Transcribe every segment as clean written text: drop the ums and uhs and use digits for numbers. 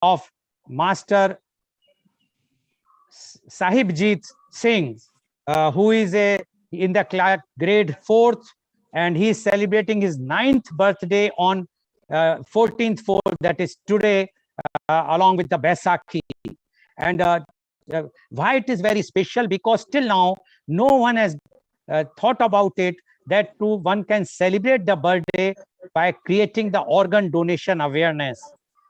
of Master 𝐂𝐀𝐑𝐔 𝐍𝐄𝐖𝐒, who is in the grade 4th, and he is celebrating his 9th birthday on 14th 4th, that is today, along with the Baisakhi. And why it is very special? Because till now, no one has thought about it, that too one can celebrate the birthday by creating the organ donation awareness.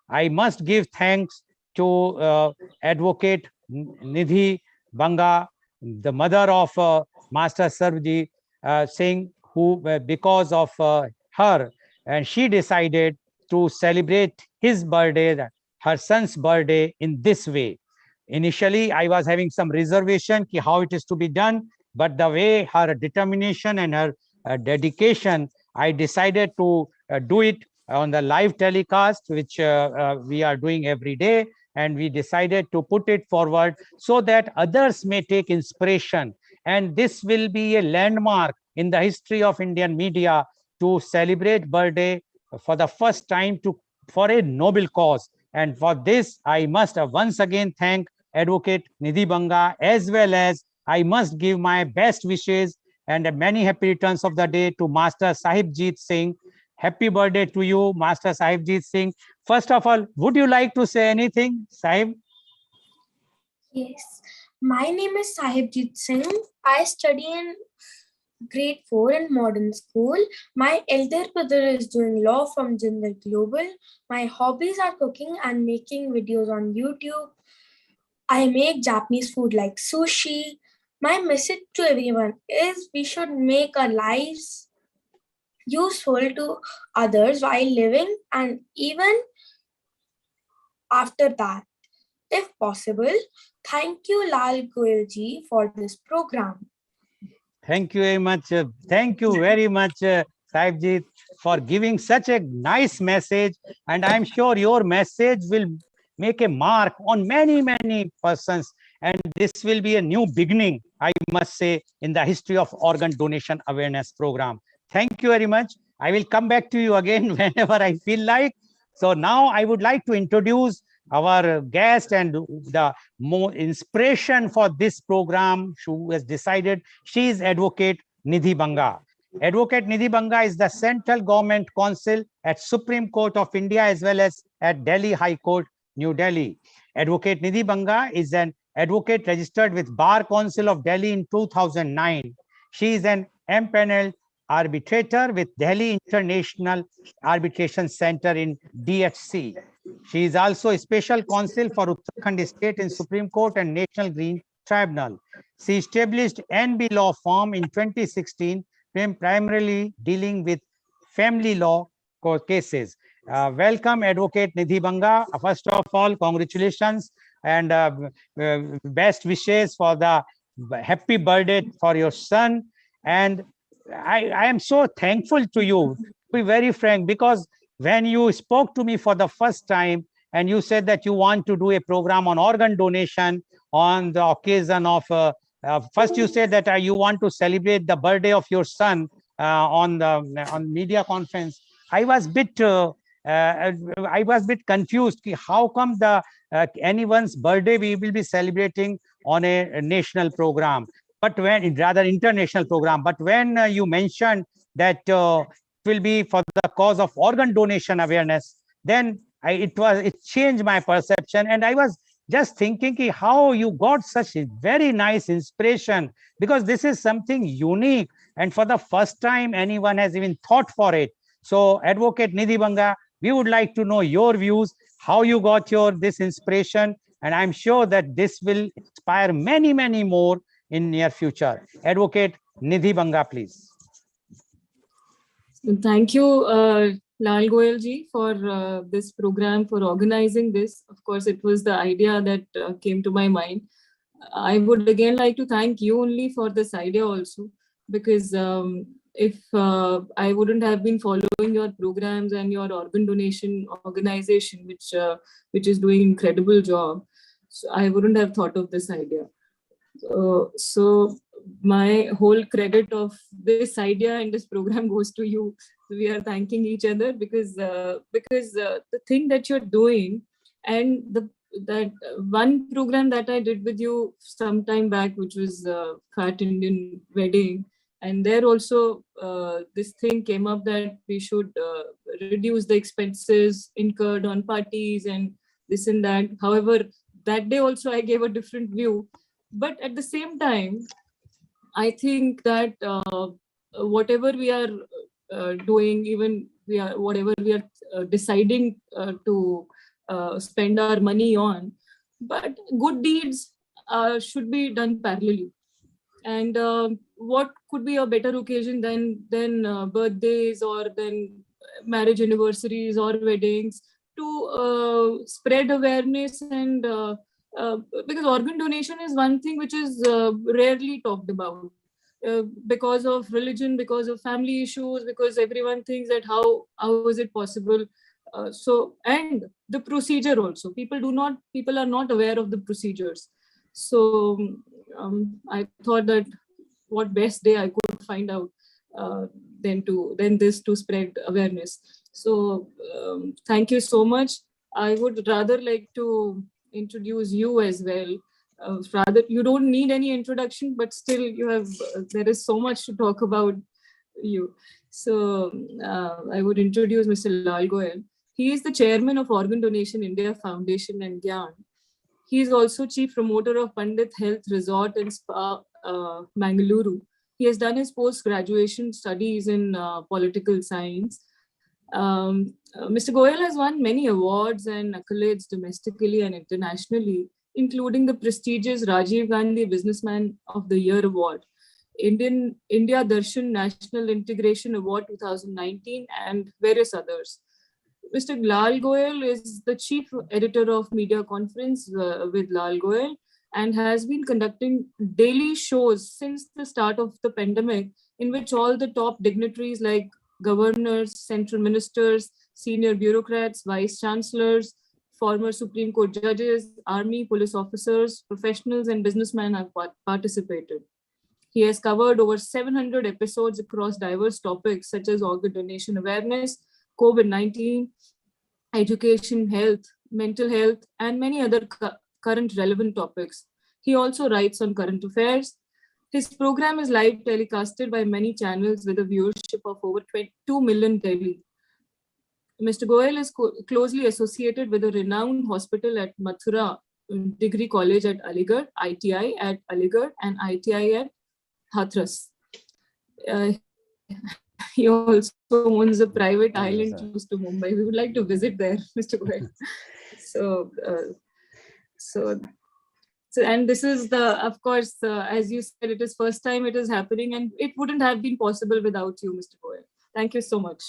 I must give thanks to Advocate Nidhi Banga, the mother of Master 𝐶𝐂𝐑𝐔 𝐍𝐄𝐖𝐒, who, because of her, and she decided to celebrate his birthday, her son's birthday, in this way. Initially, I was having some reservation how it is to be done, but the way her determination and her dedication, I decided to do it on the live telecast, which we are doing every day, and we decided to put it forward so that others may take inspiration. And this will be a landmark in the history of Indian media, to celebrate birthday for the first time for a noble cause. And for this, I must once again thank Advocate Nidhi Banga, as well as I must give my best wishes and many happy returns of the day to Master 𝐂𝐀𝐑𝐔 𝐍𝐄𝐖𝐒. Happy birthday to you, Master 𝐂𝐀𝐑𝐔 𝐍𝐄𝐖𝐒. First of all, would you like to say anything, Sahib? Yes, my name is 𝐂𝐀𝐑𝐔 𝐍𝐄𝐖𝐒. I study in grade 4 in modern school. My elder brother is doing law from Gender Global. My hobbies are cooking and making videos on YouTube. I make Japanese food like sushi. My message to everyone is we should make our lives useful to others while living, and even after that, if possible. Thank you, Lal Goel ji, for this program. Thank you very much. Thank you very much, Sahibji, for giving such a nice message. And I'm sure your message will make a mark on many, many persons. And this will be a new beginning, I must say, in the history of organ donation awareness program. Thank you very much. I will come back to you again whenever I feel like. So now I would like to introduce our guest and the more inspiration for this program, who has decided. She is Advocate Nidhi Banga. Advocate Nidhi Banga is the Central Government Counsel at Supreme Court of India, as well as at Delhi High Court, New Delhi. Advocate Nidhi Banga is an advocate registered with Bar Council of Delhi in 2009. She is an empaneled arbitrator with Delhi International Arbitration Center in DHC. She is also a special counsel for Uttarakhand State in Supreme Court and National Green Tribunal. She established NB Law Firm in 2016, primarily dealing with family law court cases. Welcome, Advocate Nidhi Banga. First of all, congratulations and best wishes for the happy birthday for your son. And I am so thankful to you, to be very frank, because when you spoke to me for the first time and you said that you want to do a program on organ donation on the occasion of, first you said that you want to celebrate the birthday of your son on media conference. I was bit confused. How come the anyone's birthday we will be celebrating on a national program, but when rather international program? But when you mentioned that it will be for the cause of organ donation awareness, then it changed my perception, and I was just thinking how you got such a very nice inspiration, because this is something unique, and for the first time anyone has even thought for it. So, Advocate Nidhi Banga, we would like to know your views, how you got this inspiration, and I'm sure that this will inspire many, many more in near future. Advocate Nidhi Banga, please. Thank you, Lal Goel ji, for this program, for organizing this. Of course, it was the idea that came to my mind. I would again like to thank you only for this idea also, because if I wouldn't have been following your programs and your organ donation organization, which is doing incredible job, so I wouldn't have thought of this idea. So my whole credit of this idea and this program goes to you. So we are thanking each other, because the thing that you're doing And that one program that I did with you some time back, which was Fat Indian Wedding, and there also this thing came up that we should reduce the expenses incurred on parties and this and that. However, that day also I gave a different view. But at the same time, I think that whatever we are doing, even whatever we are deciding to spend our money on, but good deeds should be done parallelly. And what could be a better occasion than birthdays or than marriage anniversaries or weddings to spread awareness and because organ donation is one thing which is rarely talked about because of religion, because of family issues, because everyone thinks that how is it possible. So, and the procedure also, people are not aware of the procedures. So I thought that what best day I could find out than this to spread awareness. So thank you so much. I would rather like to introduce you as well. Rather, you don't need any introduction, but still there is so much to talk about you. So I would introduce Mr. Lal Goel. He is the chairman of Organ Donation India Foundation and GYAN. He is also chief promoter of Pandit Health Resort and Spa, Mangaluru. He has done his post-graduation studies in political science. Mr. Goel has won many awards and accolades domestically and internationally, including the prestigious Rajiv Gandhi Businessman of the Year Award, India Darshan National Integration Award 2019, and various others. Mr. Lal Goel is the chief editor of Media Conference with Lal Goel and has been conducting daily shows since the start of the pandemic, in which all the top dignitaries like governors, central ministers, senior bureaucrats, vice chancellors, former Supreme Court judges, army, police officers, professionals, and businessmen have participated. He has covered over 700 episodes across diverse topics such as organ donation awareness, COVID-19, education, health, mental health, and many other current relevant topics. He also writes on current affairs. His program is live telecasted by many channels with a viewership of over 22 million daily. Mr. Goel is closely associated with a renowned hospital at Mathura Degree College at Aligarh, ITI at Aligarh, and ITI at Hathras. He also owns a private island close to Mumbai. We would like to visit there, Mr. Goel. So, and this is of course, as you said, it is first time it is happening, and it wouldn't have been possible without you, Mr. Goel. Thank you so much.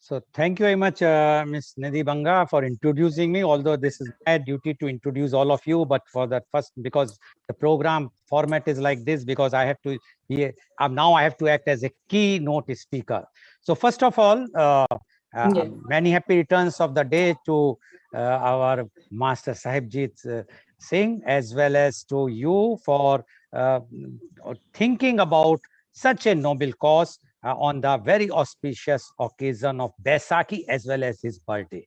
So thank you very much, Ms. Nidhi Banga, for introducing me, although this is my duty to introduce all of you, but for that first, because the program format is like this, because I have to be, now I have to act as a keynote speaker. So first of all, many happy returns of the day to our Master 𝐂𝐀𝐑𝐔 𝐍𝐄𝐖𝐒, as well as to you for thinking about such a noble cause on the very auspicious occasion of Baisakhi as well as his birthday.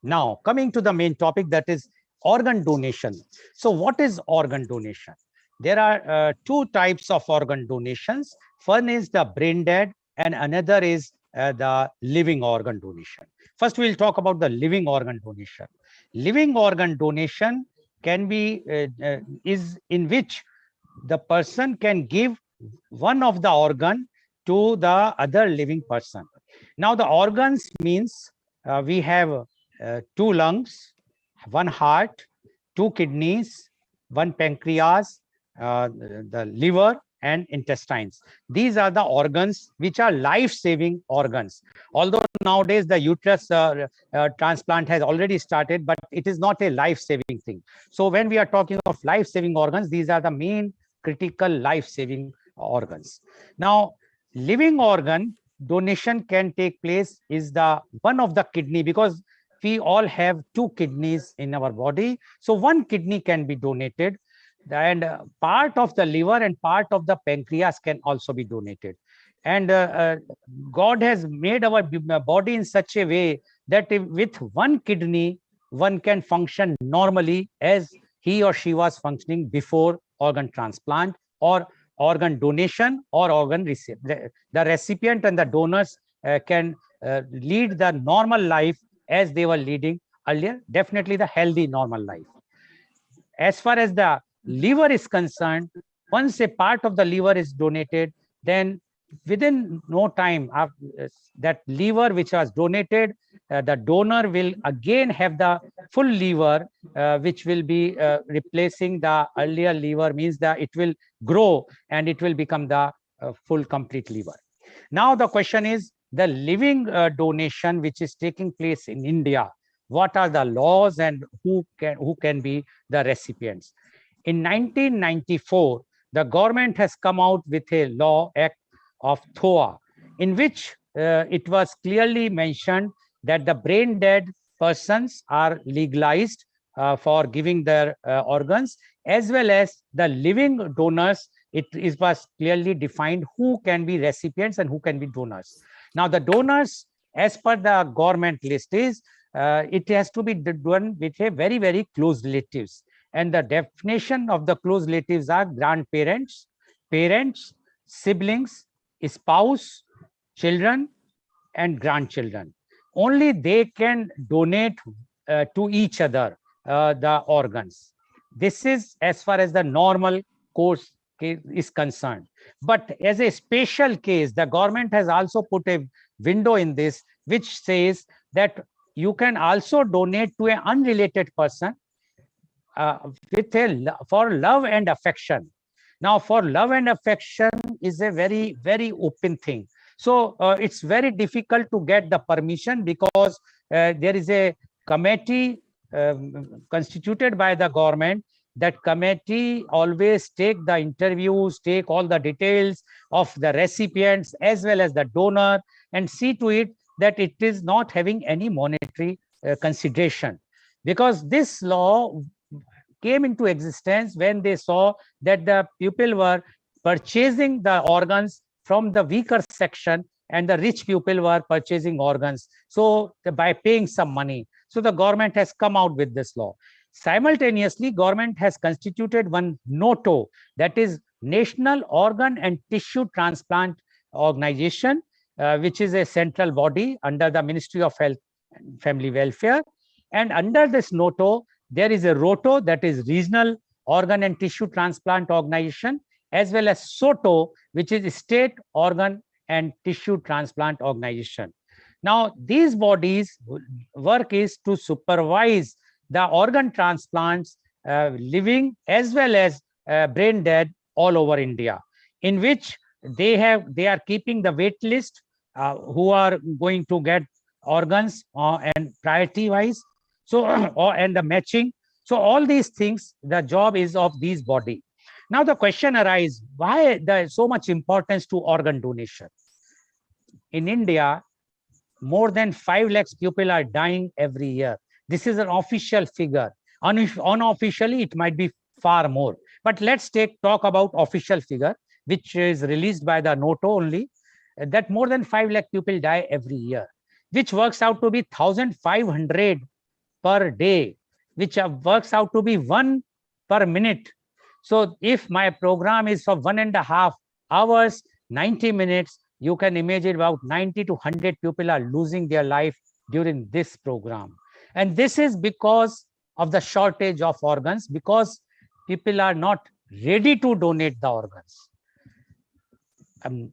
Now, coming to the main topic, that is organ donation. So what is organ donation? There are two types of organ donations. One is the brain dead and another is the living organ donation. First, we'll talk about the living organ donation. Living organ donation can be, is in which the person can give one of the organ to the other living person. Now the organs means we have 2 lungs, 1 heart, 2 kidneys, 1 pancreas, the liver and intestines. These are the organs which are life-saving organs. Although nowadays the uterus transplant has already started, but it is not a life-saving thing. So when we are talking of life-saving organs, these are the main critical life-saving organs. Now, living organ donation can take place is the one of the kidney, because we all have 2 kidneys in our body. So 1 kidney can be donated, and part of the liver and part of the pancreas can also be donated. And God has made our body in such a way that with 1 kidney one can function normally as he or she was functioning before organ transplant or organ donation or organ receipt. The recipient and the donors can lead the normal life as they were leading earlier, definitely the healthy normal life. As far as the liver is concerned, once a part of the liver is donated, then within no time, that liver which was donated, the donor will again have the full liver, which will be replacing the earlier liver, means that it will grow and it will become the full complete liver. Now the question is the living donation which is taking place in India. What are the laws and who can be the recipients? In 1994, the government has come out with a law act of THOA, in which it was clearly mentioned that the brain dead persons are legalized for giving their organs, as well as the living donors. It was clearly defined who can be recipients and who can be donors. Now the donors, as per the government list, is it has to be done with a very, very close relatives. And the definition of the close relatives are grandparents, parents, siblings, spouse, children, and grandchildren. Only they can donate to each other the organs. This is as far as the normal course is concerned. But as a special case, the government has also put a window in this, which says that you can also donate to an unrelated person for love and affection. Now, for love and affection is a very, very open thing. So it's very difficult to get the permission, because there is a committee constituted by the government. That committee always take the interviews, take all the details of the recipients as well as the donor, and see to it that it is not having any monetary consideration. Because this law came into existence when they saw that the people were purchasing the organs from the weaker section and the rich people were purchasing organs. So by paying some money. So the government has come out with this law. Simultaneously, government has constituted one NOTO, that is National Organ and Tissue Transplant Organization, which is a central body under the Ministry of Health and Family Welfare. And under this NOTO, there is a ROTO, that is Regional Organ and Tissue Transplant Organization, as well as SOTO, which is State Organ and Tissue Transplant Organization. Now, these bodies' work is to supervise the organ transplants, living as well as brain dead all over India, in which they are keeping the wait list who are going to get organs and priority wise. So and the matching. So all these things, the job is of these body. Now the question arises, why there so much importance to organ donation? In India, more than 5 lakhs people are dying every year. This is an official figure. Unofficially, it might be far more. But let's talk about official figure, which is released by the NOTO only, that more than 5 lakh people die every year, which works out to be 1,500 per day, which works out to be 1 per minute. So if my program is for 1.5 hours, 90 minutes, you can imagine about 90 to 100 people are losing their life during this program. And this is because of the shortage of organs, because people are not ready to donate the organs.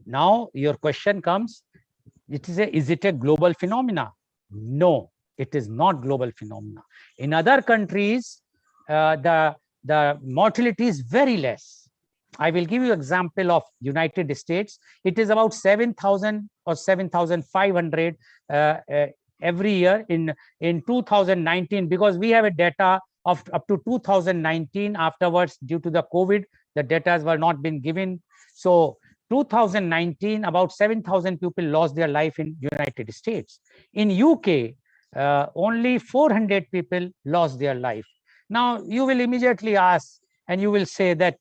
Now your question comes, is it a global phenomena? No, it is not global phenomena. In other countries, the mortality is very less. I will give you an example of United States. It is about 7,000 or 7,500 every year in 2019, because we have a data of up to 2019. Afterwards, due to the COVID, the data were not been given. So 2019, about 7,000 people lost their life in United States. In UK, only 400 people lost their life. Now you will immediately ask, and you will say that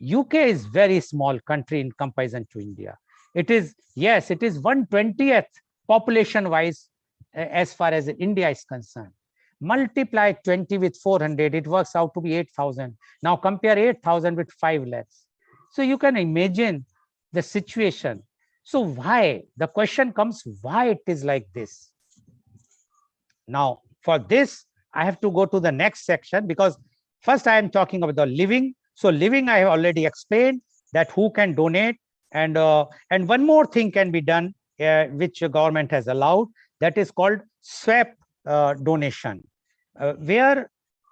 UK is very small country in comparison to India. It is, yes, it is 1/20th population wise as far as India is concerned. multiply 20 with 400, it works out to be 8,000. Now compare 8,000 with 5 lakhs. So you can imagine the situation. So why? The question comes, why it is like this? Now, for this, I have to go to the next section, because first I am talking about the living. So living, I have already explained that who can donate, and one more thing can be done, which the government has allowed, that is called swap donation, where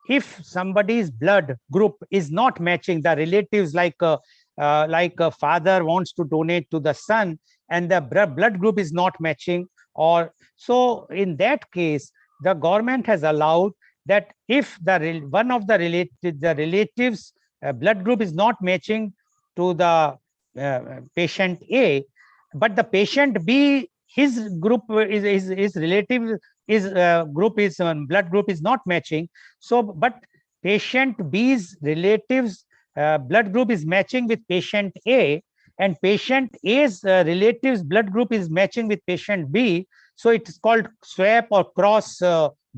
if somebody's blood group is not matching, the relatives, like a father wants to donate to the son and the blood group is not matching, or so in that case, the government has allowed that if one of the relatives blood group is not matching to the patient A, but the patient B, his group is his relative is group is blood group is not matching. So, but patient B's relatives blood group is matching with patient A, and patient A's relatives blood group is matching with patient B. So it is called swap or cross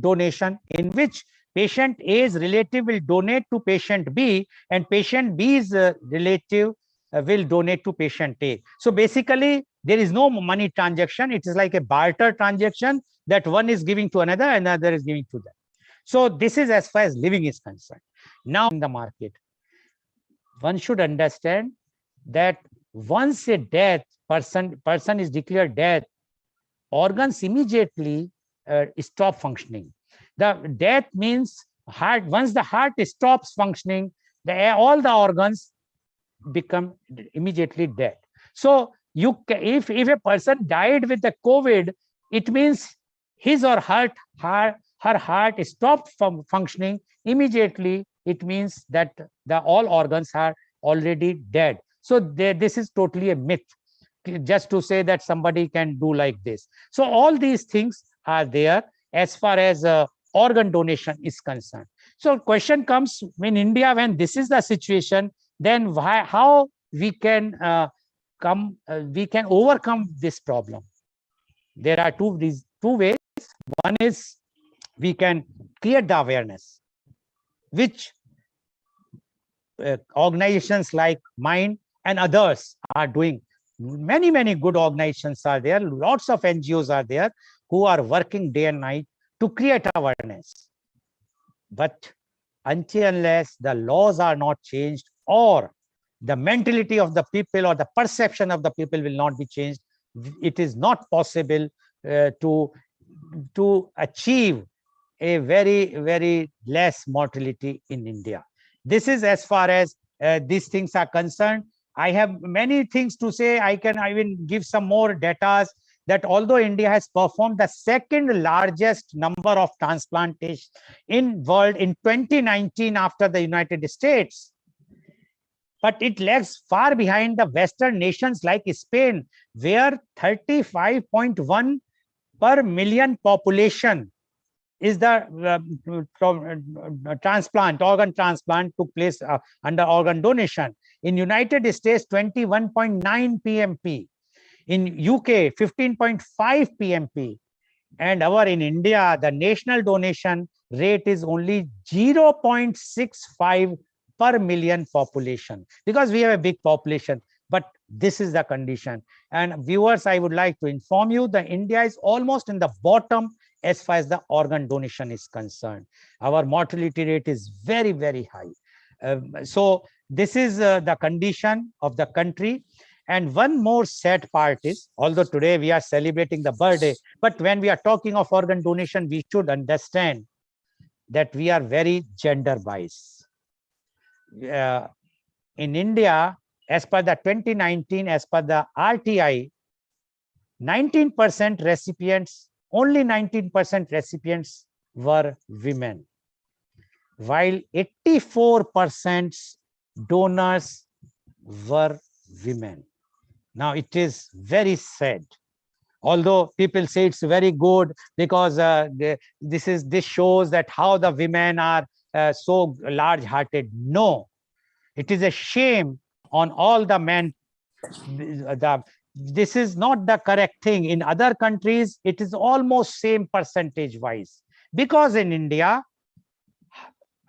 donation, in which patient A's relative will donate to patient B, and patient B's relative will donate to patient A. So basically, there is no money transaction. It is like a barter transaction, that one is giving to another, another is giving to them. So this is as far as living is concerned. Now in the market, one should understand that once a death person is declared dead, organs immediately stop functioning. The death means heart. Once the heart stops functioning, all the organs become immediately dead. So if a person died with the COVID, it means his or her heart stopped from functioning immediately. It means that all organs are already dead. So this is totally a myth, just to say that somebody can do like this. So all these things are there as far as organ donation is concerned. So question comes, in India, when this is the situation, then how we can overcome this problem? There are two ways. One is we can create the awareness, which organizations like mine and others are doing. Many good organizations are there. Lots of NGOs are there who are working day and night to create awareness. But until unless the laws are not changed, or the mentality of the people or the perception of the people will not be changed, it is not possible to achieve a very less mortality in India. This is as far as these things are concerned. I have many things to say. I will give some more data, that although India has performed the second largest number of transplantations in world in 2019 after the United States, but it lags far behind the Western nations like Spain, where 35.1 per million population is the organ transplant took place under organ donation. In United States, 21.9 PMP. In UK, 15.5 PMP. And in India, the national donation rate is only 0.65 per million population, because we have a big population. But this is the condition. And viewers, I would like to inform you that India is almost in the bottom as far as the organ donation is concerned. Our mortality rate is very high. So this is the condition of the country. And one more sad part is, although today we are celebrating the birthday, but when we are talking of organ donation, we should understand that we are very gender biased. In India, as per the 2019, as per the RTI, 19% recipients, only 19% recipients were women, while 84% donors were women. Now, it is very sad. Although people say it's very good, because this shows that how the women are so large-hearted. No, it is a shame on all the men. This is not the correct thing. In other countries, it is almost same percentage-wise. Because in India,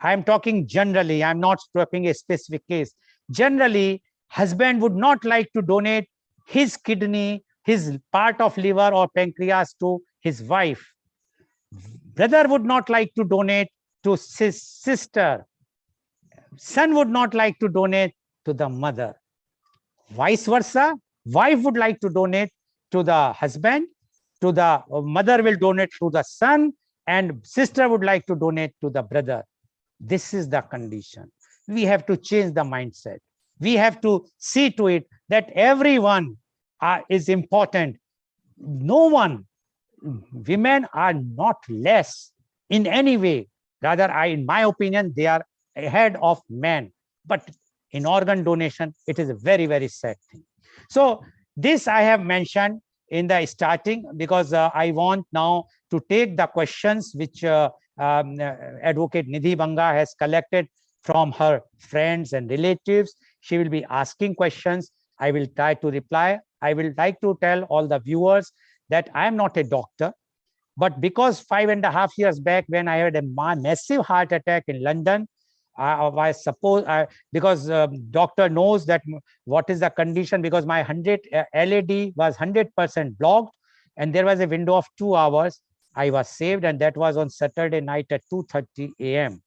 I'm talking generally, I'm not talking a specific case. Generally, husband would not like to donate his kidney, his part of liver or pancreas to his wife. Brother would not like to donate to his sister. Son would not like to donate to the mother. Vice versa, wife would like to donate to the husband, to the mother will donate to the son, and sister would like to donate to the brother. This is the condition. We have to change the mindset. We have to see to it that everyone is important. No one, women are not less in any way. Rather, in my opinion, they are ahead of men. But in organ donation, it is a very, very sad thing. So this I have mentioned in the starting because I want now to take the questions which Advocate Nidhi Banga has collected from her friends and relatives. She will be asking questions. I will try to reply. I will like to tell all the viewers that I am not a doctor, but because 5.5 years back when I had a massive heart attack in London, I suppose because doctor knows that what is the condition, because my 100 LAD was 100% blocked and there was a window of 2 hours. I was saved, and that was on Saturday night at 2:30 a.m.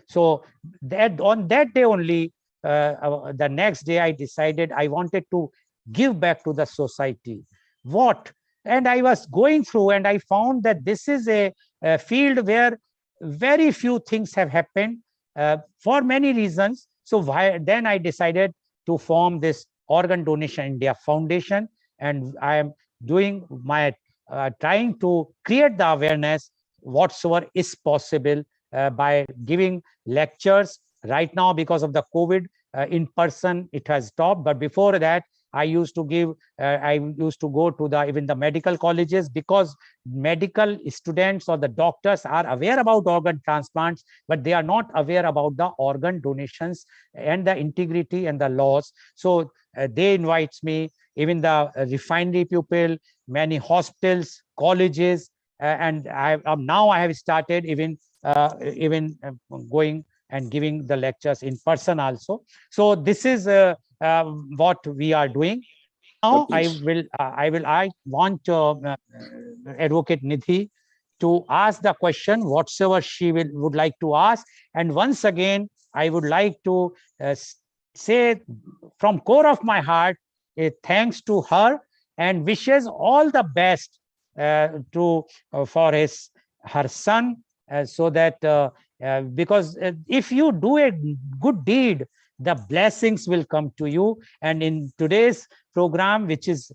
So that on that day only, the next day I decided I wanted to give back to the society. What? And I was going through and I found that this is a field where very few things have happened for many reasons. So then I decided to form this Organ Donation India Foundation, and I am doing my trying to create the awareness whatsoever is possible by giving lectures. Right now, because of the COVID, in person it has stopped, but before that I used to give, I used to go to even the medical colleges, because medical students or the doctors are aware about organ transplants, but they are not aware about the organ donations and the integrity and the laws. So they invites me, even the refinery people, many hospitals, colleges, and now I have started even going and giving the lectures in person also. So this is what we are doing now. I want Advocate Nidhi to ask the question whatsoever she would like to ask. And once again, I would like to say from core of my heart, thanks to her, and wishes all the best for her son, so that because if you do a good deed, the blessings will come to you. And in today's program, which is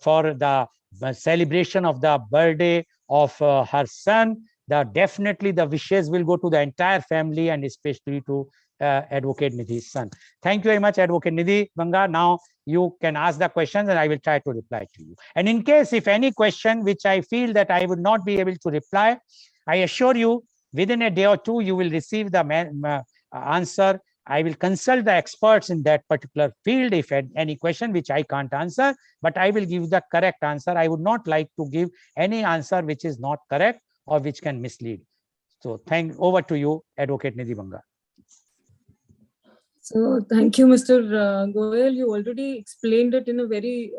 for the celebration of the birthday of her son, definitely the wishes will go to the entire family, and especially to Advocate Nidhi's son. Thank you very much, Advocate Nidhi Banga. Now you can ask the questions and I will try to reply to you. And in case if any question which I feel that I would not be able to reply, I assure you within a day or two, you will receive the answer. I will consult the experts in that particular field if any question which I can't answer, but I will give the correct answer. I would not like to give any answer which is not correct or which can mislead. So over to you, Advocate Nidhi Banga. So thank you, Mr. Goel. You already explained it in a very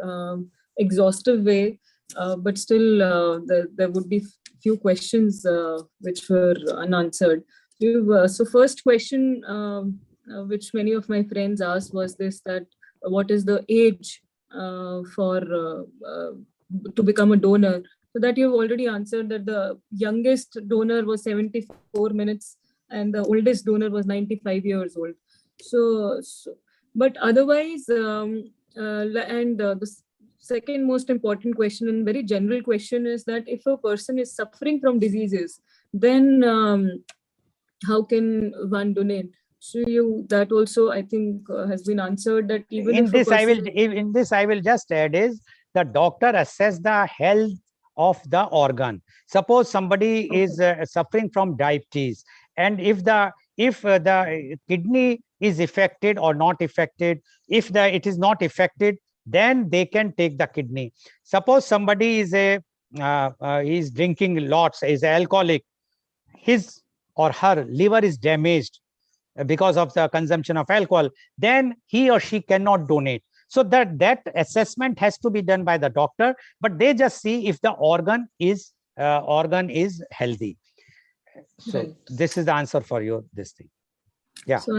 exhaustive way, but still there would be few questions which were unanswered. So first question which many of my friends asked was this, that what is the age to become a donor? So that you've already answered, that the youngest donor was 74 minutes and the oldest donor was 95 years old. So but otherwise, and the second most important question and very general question is that if a person is suffering from diseases, then how can one donate? So that also I think has been answered, that even in this I will just add is the doctor assess the health of the organ. Suppose somebody is suffering from diabetes, and if the kidney is affected or not affected, if it is not affected, then they can take the kidney. Suppose somebody is is drinking lots, is alcoholic, his or her liver is damaged because of the consumption of alcohol, then he or she cannot donate. So that assessment has to be done by the doctor, but they just see if the organ is healthy. So Right. this is the answer for this thing. Yeah. So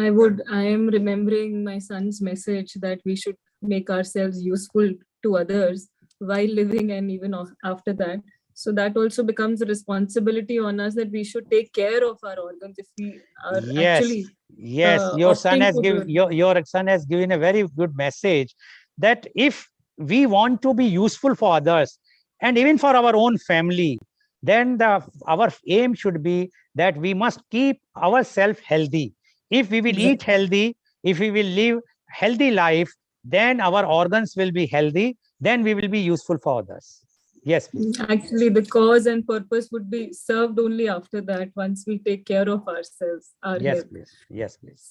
I am remembering my son's message that we should make ourselves useful to others while living and even after that. So that also becomes a responsibility on us, that we should take care of our organs if we are actually your son opting has to given do it. your son has given a very good message, that if we want to be useful for others and even for our own family, then our aim should be that we must keep ourselves healthy. If we will eat healthy, if we will live healthy life, then our organs will be healthy, then we will be useful for others. Yes, please. Actually, the cause and purpose would be served only after that, once we take care of ourselves, our Yes, health. please. Yes, please.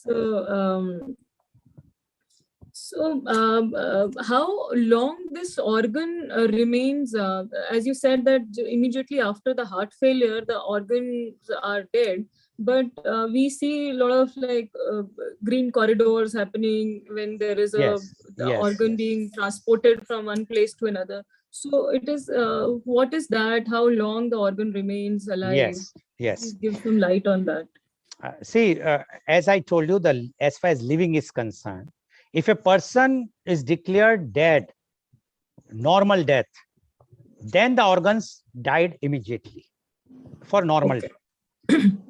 How long this organ remains? As you said that immediately after the heart failure, the organs are dead. But we see a lot of green corridors happening when there is the organ being transported from one place to another. So it is, what is that? How long the organ remains alive? Yes. Please give some light on that. See, as I told you, as far as living is concerned, if a person is declared dead, normal death, then the organs died immediately for normal death.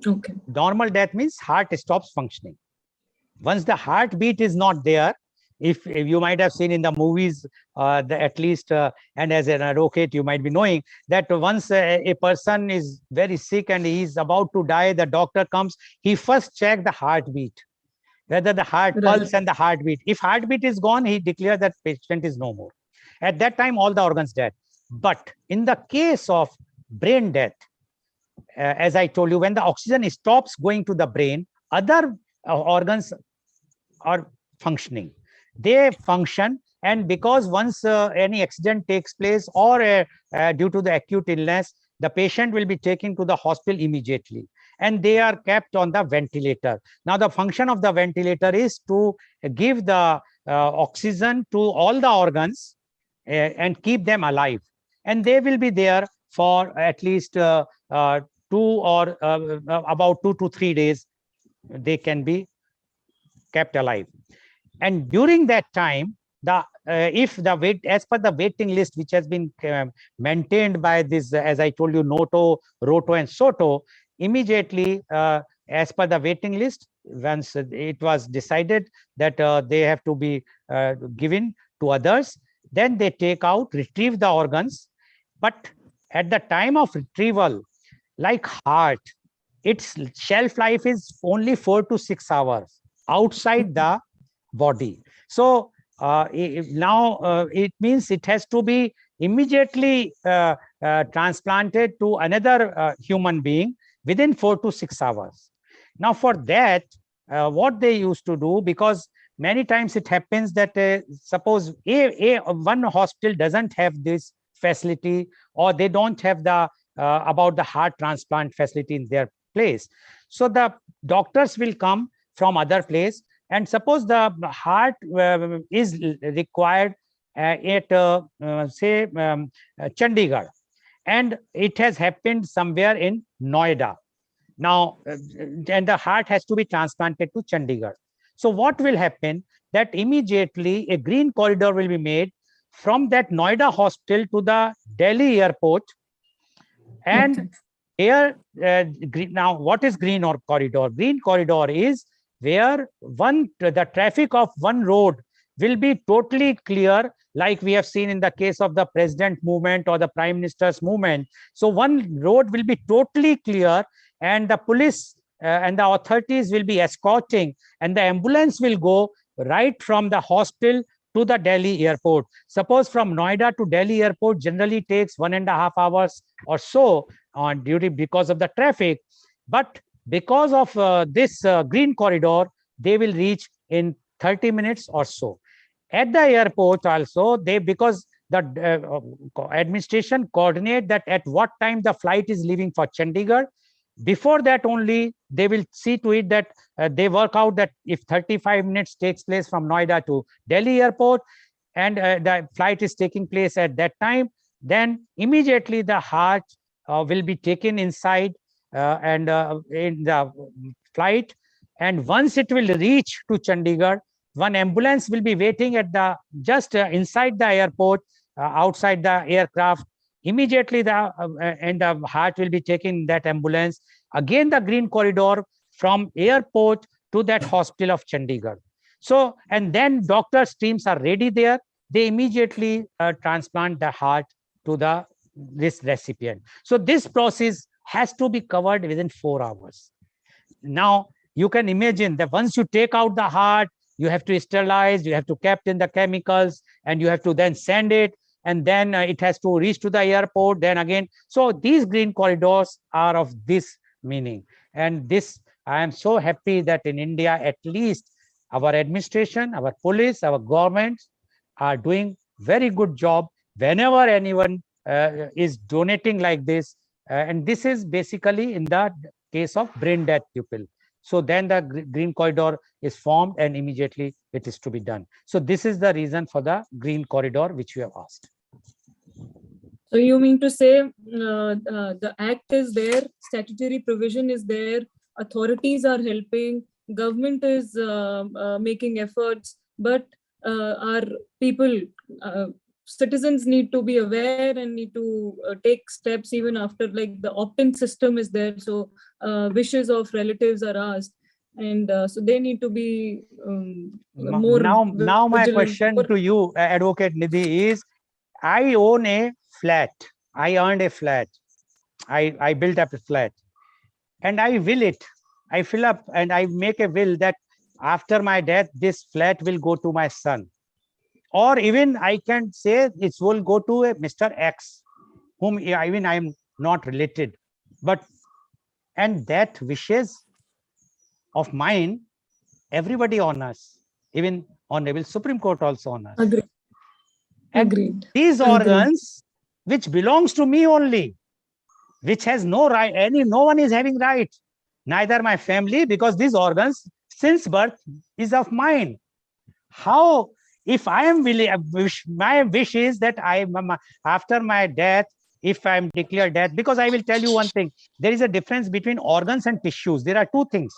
Okay. Normal death means heart stops functioning. Once the heartbeat is not there, if you might have seen in the movies, at least, and as an advocate, you might be knowing that once a person is very sick and he is about to die, the doctor comes, he first checks the heartbeat, whether the heart pulse and the heartbeat. If heartbeat is gone, he declares that patient is no more. At that time, all the organs dead. But in the case of brain death, as I told you, when the oxygen stops going to the brain, other organs are functioning. They function, and because once any accident takes place or due to the acute illness, the patient will be taken to the hospital immediately, and they are kept on the ventilator. Now, the function of the ventilator is to give the oxygen to all the organs and keep them alive. And they will be there for at least about 2 to 3 days. They can be kept alive. And during that time, if the wait, as per the waiting list which has been maintained by this, as I told you, Noto, Roto, and Soto, immediately as per the waiting list, once it was decided that they have to be given to others, then they retrieve the organs. But at the time of retrieval, like heart, its shelf life is only 4 to 6 hours outside the body. So now it means it has to be immediately transplanted to another human being within 4 to 6 hours. Now, for that, what they used to do, because many times it happens that suppose one hospital doesn't have this facility, or they don't have the about the heart transplant facility in their place. So the doctors will come from other place, and suppose the heart is required at say Chandigarh, and it has happened somewhere in Noida. Now, and the heart has to be transplanted to Chandigarh. So what will happen, that immediately a green corridor will be made from that Noida hospital to the Delhi airport. And here, now, what is green or corridor? Green corridor is where the traffic of one road will be totally clear, like we have seen in the case of the president movement or the prime minister's movement. So one road will be totally clear, and the police and the authorities will be escorting, and the ambulance will go right from the hospital to the Delhi airport. Suppose from Noida to Delhi airport generally takes 1.5 hours or so on duty because of the traffic. But because of this green corridor, they will reach in 30 minutes or so. At the airport also, because the administration coordinate that at what time the flight is leaving for Chandigarh, Before that only, they will see to it that they work out that if 35 minutes takes place from Noida to Delhi airport, and the flight is taking place at that time, then immediately the heart will be taken inside and in the flight. And once it will reach to Chandigarh, one ambulance will be waiting at the just inside the airport, outside the aircraft. Immediately and the heart will be taken that ambulance, again the green corridor from airport to that hospital of Chandigarh. So, and then doctors' teams are ready there. They immediately transplant the heart to this recipient. So this process has to be covered within 4 hours. Now, you can imagine that once you take out the heart, you have to sterilize, you have to kept in the chemicals, and you have to then send it, and then it has to reach to the airport, then again. So these green corridors are of this meaning. And this, I am so happy that in India, at least our administration, our police, our governments are doing very good job whenever anyone is donating like this. And this is basically in the case of brain death pupil. So then the green corridor is formed and immediately it is to be done. So this is the reason for the green corridor which you have asked. So you mean to say the act is there, statutory provision is there, authorities are helping, government is making efforts, but our people, citizens need to be aware and need to take steps even after, like the opt-in system is there. So wishes of relatives are asked, and so they need to be more. Now my question to you, Advocate Nidhi, is I own a flat. I earned a flat. I built up a flat and I will it. I fill up and I make a will that after my death, this flat will go to my son. Or even I can say it will go to a Mr. X, whom even I am not related. But, and that wishes of mine, everybody honors, even Honorable Supreme Court also honors. Agreed. And Agreed. these organs, which belongs to me only, which has no right, no one is having right, neither my family, because these organs since birth is of mine. How, if I am willing, my wish is that after my death, if I am declared dead, because I will tell you one thing, there is a difference between organs and tissues. There are two things.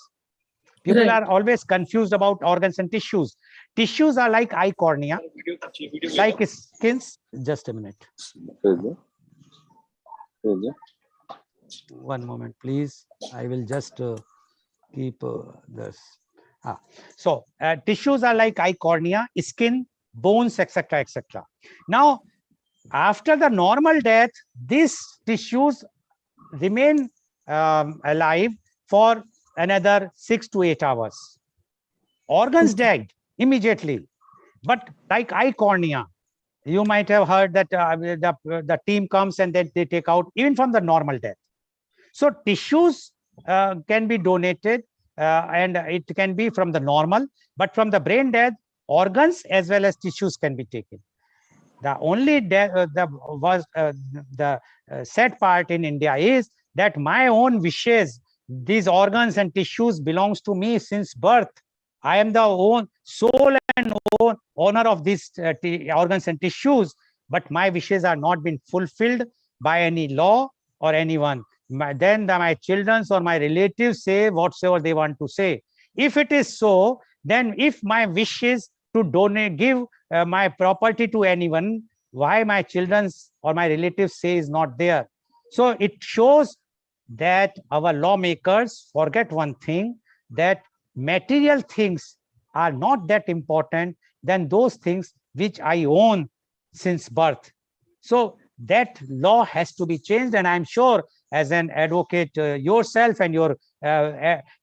People are always confused about organs and tissues. Tissues are like eye cornea, like skins. Just a minute. One moment, please. I will just keep this. So tissues are like eye cornea, skin, bones, etc., etc. Now, after the normal death, these tissues remain alive for another 6 to 8 hours. Organs died immediately, but like eye cornea, you might have heard that the team comes and then they take out even from the normal death. So tissues can be donated and it can be from the normal, but from the brain death, organs as well as tissues can be taken. The only sad part in India is that my own wishes, these organs and tissues belongs to me since birth. I am the sole and owner of these organs and tissues, but my wishes are not been fulfilled by any law or anyone. Then my children or my relatives say whatsoever they want to say. If it is so, then if my wish is to donate, give my property to anyone, why my children or my relatives say is not there? So it shows that our lawmakers forget one thing, that material things are not that important than those things which I own since birth. So that law has to be changed, and I'm sure as an advocate yourself and your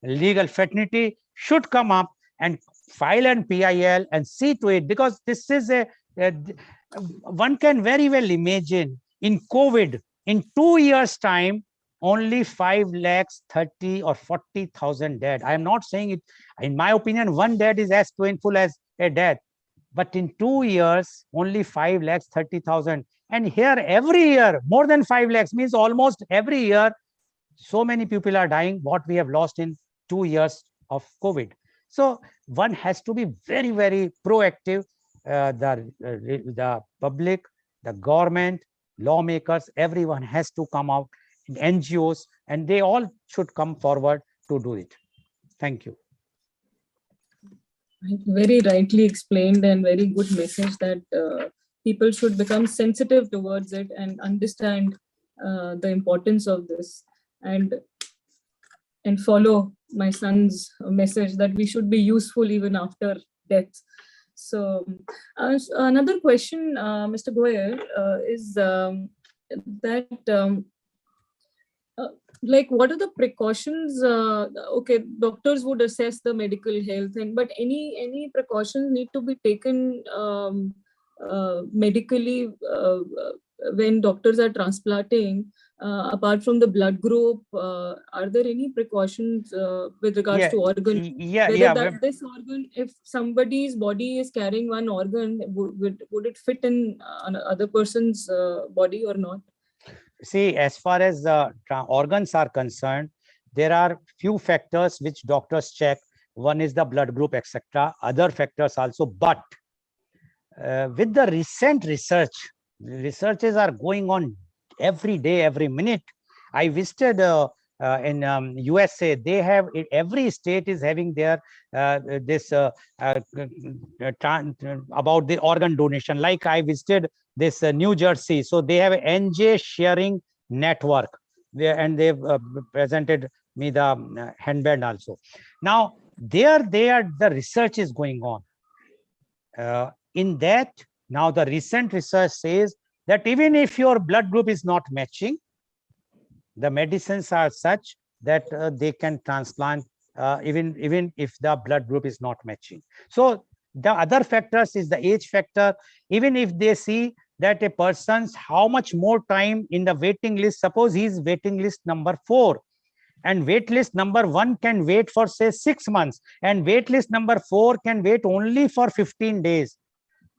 legal fraternity should come up and file an PIL and see to it, because this is one can very well imagine in COVID, in 2 years' time, only 5,30,000 or 40,000 dead. I am not saying it, in my opinion, one death is as painful as a death, but in 2 years, only 5,30,000. And here every year, more than 5 lakhs, means almost every year, So many people are dying, what we have lost in 2 years of COVID. So one has to be very, very proactive. The public, the government, lawmakers, everyone has to come out, NGOs, and they all should come forward to do it. Thank you. Very rightly explained and very good message that people should become sensitive towards it and understand the importance of this, and follow my son's message that we should be useful even after death. So another question, Mr. Goel, is that like, what are the precautions? Okay, doctors would assess the medical health, but any precautions need to be taken medically when doctors are transplanting? Apart from the blood group, are there any precautions with regards to organ? This organ, if somebody's body is carrying one organ, would it fit in another person's body or not? See, as far as the organs are concerned, there are few factors which doctors check. One is the blood group, etc. Other factors also. But with the recent researches are going on every day, every minute. I visited in USA. They have, every state is having their about the organ donation. Like I visited this New Jersey, so they have an NJ sharing network there, and they've presented me the handband also. Now the research is going on in that. Now the recent research says that even if your blood group is not matching, the medicines are such that they can transplant even if the blood group is not matching. So the other factors is the age factor. Even if they see that a person's how much more time in the waiting list, suppose he is waiting list number 4, and wait list number 1 can wait for say 6 months, and wait list number 4 can wait only for 15 days.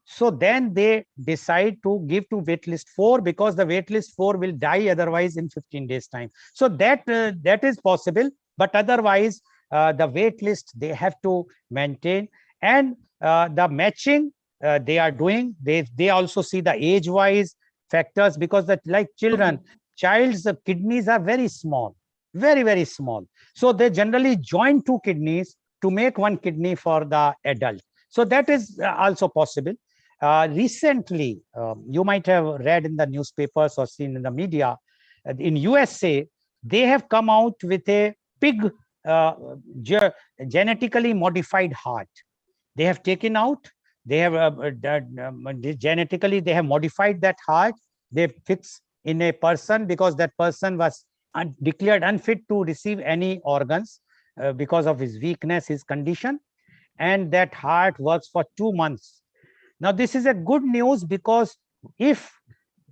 So then they decide to give to waitlist 4, because the waitlist 4 will die otherwise in 15 days time. So that is possible, but otherwise the waitlist they have to maintain. And the matching they are doing. They also see the age wise factors, because that, like child's kidneys are very small, very, very small. So they generally join 2 kidneys to make 1 kidney for the adult. So that is also possible. Recently, you might have read in the newspapers or seen in the media, in USA, they have come out with a pig genetically modified heart. They have taken out, they have genetically, they have modified that heart. They fix in a person, because that person was declared unfit to receive any organs because of his weakness, his condition. And that heart works for 2 months. Now, this is a good news, because if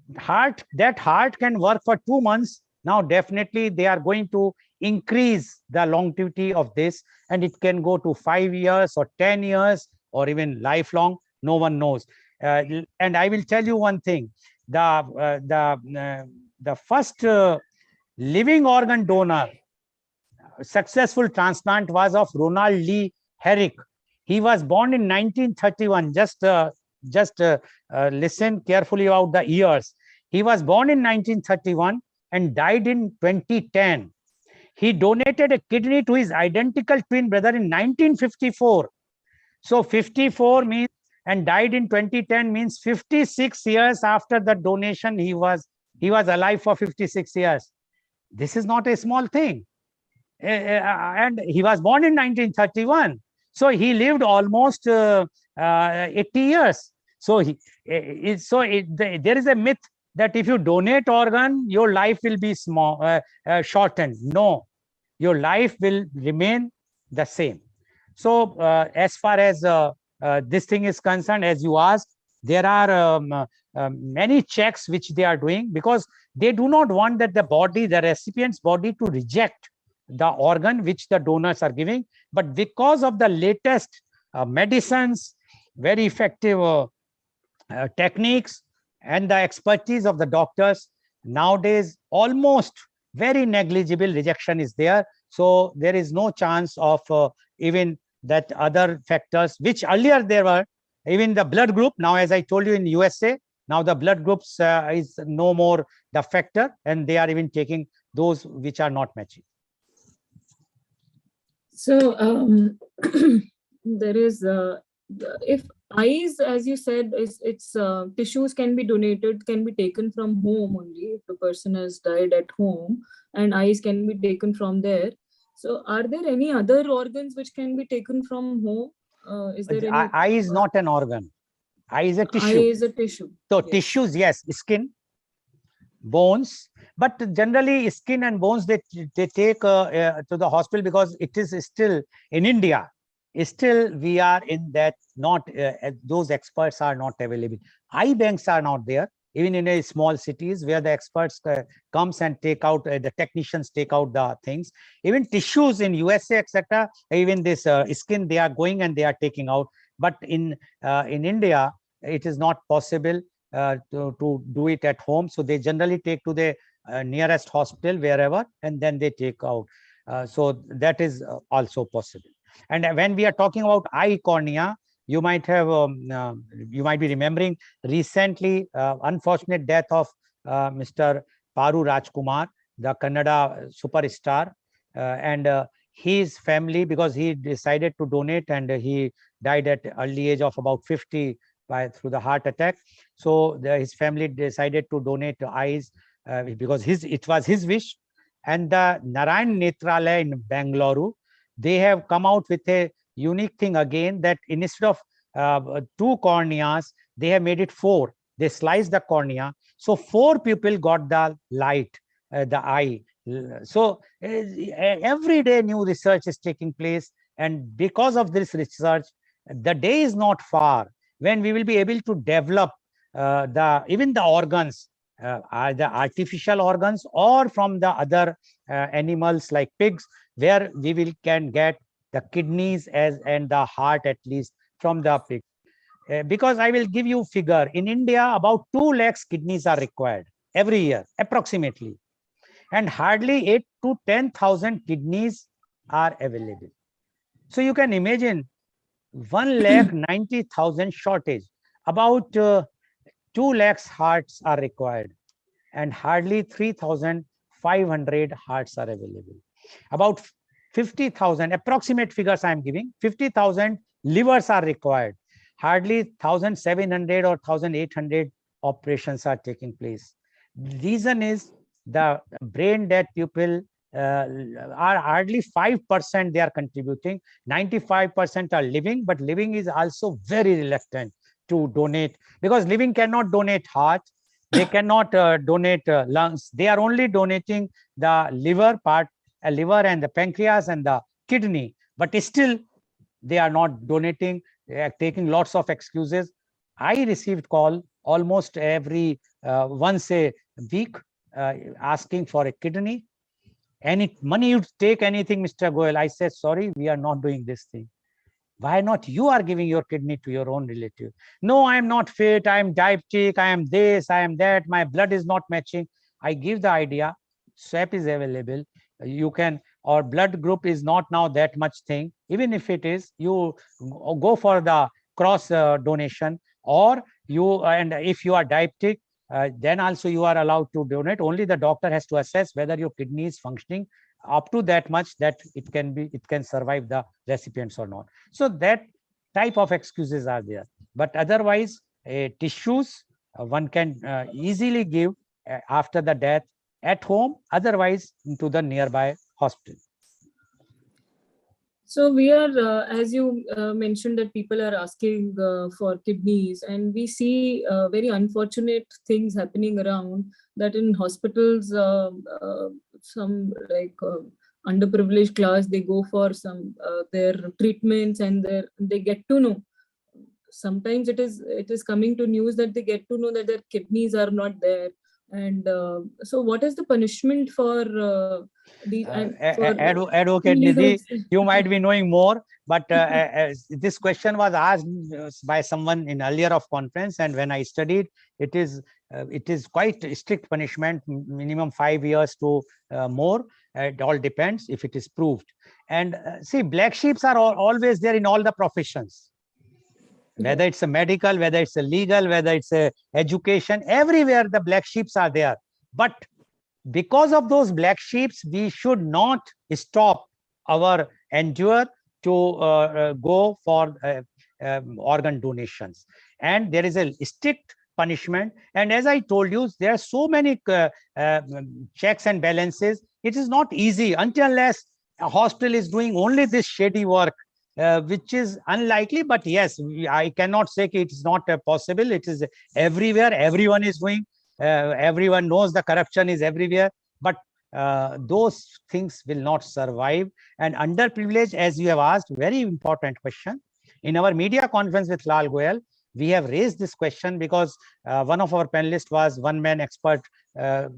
that heart can work for 2 months, now definitely they are going to increase the longevity of this, and it can go to 5 years or 10 years or even lifelong. No one knows. And I will tell you one thing: the first living organ donor, successful transplant, was of Ronald Lee Herrick. He was born in 1931. Just listen carefully about the years. He was born in 1931 and died in 2010. He donated a kidney to his identical twin brother in 1954. So 54 means, and died in 2010 means 56 years after the donation. He was alive for 56 years. This is not a small thing. And he was born in 1931. So he lived almost 80 years. So there is a myth that if you donate organ, your life will be shortened. No, your life will remain the same. So as far as this thing is concerned, as you asked, there are many checks which they are doing, because they do not want that the recipient's body to reject the organ which the donors are giving. But because of the latest medicines, very effective techniques, and the expertise of the doctors, nowadays almost very negligible rejection is there. So there is no chance of even that other factors, which earlier there were, even the blood group. Now, as I told you in USA, now the blood groups is no more the factor, and they are even taking those which are not matching. So there is, if eyes, as you said, it's tissues can be donated, can be taken from home only if the person has died at home, and eyes can be taken from there. So are there any other organs which can be taken from home? Is there any? Eye is not an organ. Eye is a tissue. Eye is a tissue. So Yes. tissues, yes, skin, bones, but generally skin and bones they take to the hospital, because it is still in India. Still, we are in that, not those experts are not available. Eye banks are not there, even in a small cities where the experts comes and take out, the technicians take out the things. Even tissues in USA, etc. Even this skin, they are going and they are taking out. But in India, it is not possible to do it at home. So they generally take to the nearest hospital, wherever, and then they take out. So that is also possible. And when we are talking about eye cornea, you might have you might be remembering recently unfortunate death of Mr. Paru Rajkumar, the Kannada superstar, and his family, because he decided to donate and he died at early age of about 50 through the heart attack. So his family decided to donate eyes because it was his wish. And the Narayan Netralaya in Bangalore, they have come out with a unique thing again, that instead of 2 corneas, they have made it 4. They sliced the cornea. So 4 people got the light, the eye. So every day new research is taking place. And because of this research, the day is not far when we will be able to develop even the organs, the artificial organs or from the other animals like pigs, where we can get the kidneys and the heart at least from the pig. Because I will give you figure, in India about 2 lakhs kidneys are required every year approximately, and hardly 8 to 10,000 kidneys are available. So you can imagine 1,90,000 shortage. About 2 lakhs hearts are required, and hardly 3,500 hearts are available. About 50,000, approximate figures I am giving, 50,000 livers are required. Hardly 1,700 or 1,800 operations are taking place. The reason is the brain dead people are hardly 5% they are contributing. 95% are living, but living is also very reluctant to donate, because living cannot donate heart, they cannot donate lungs. They are only donating the liver part, liver and the pancreas and the kidney, but still they are not donating. They are taking lots of excuses. I received call almost every once a week asking for a kidney. Any money you take, anything, Mr. Goel. I said, sorry, we are not doing this thing. Why not? You are giving your kidney to your own relative. No, I am not fit. I am diabetic. I am this, I am that. My blood is not matching. I give the idea. Swap is available. You can, or blood group is not now that much thing. Even if it is, you go for the cross donation, or you, and if you are diabetic, then also you are allowed to donate. Only the doctor has to assess whether your kidney is functioning up to that much that it can survive the recipients or not. So that type of excuses are there. But otherwise, tissues one can easily give after the death at home, otherwise to the nearby hospital. So we are, as you mentioned, that people are asking for kidneys, and we see very unfortunate things happening around, that in hospitals, some like underprivileged class, they go for some their treatments, and they get to know. Sometimes it is coming to news that they get to know that their kidneys are not there. And so what is the punishment for these? Advocate Nidhi, you might be knowing more, but this question was asked by someone in earlier of conference, and when I studied, it is it is quite strict punishment, minimum 5 years to more. It all depends if it is proved. And see, black sheep are always there in all the professions, whether it's a medical, whether it's a legal, whether it's a education, everywhere the black sheep are there. But because of those black sheep, we should not stop our endeavor to go for organ donations. And there is a strict punishment. And as I told you, there are so many checks and balances. It is not easy until unless a hospital is doing only this shady work, which is unlikely. But yes, I cannot say it is not possible. It is everywhere. Everyone is doing. Everyone knows the corruption is everywhere. But those things will not survive. And underprivileged, as you have asked, very important question. In our media conference with Lal Goel, we have raised this question because one of our panelists was one-man expert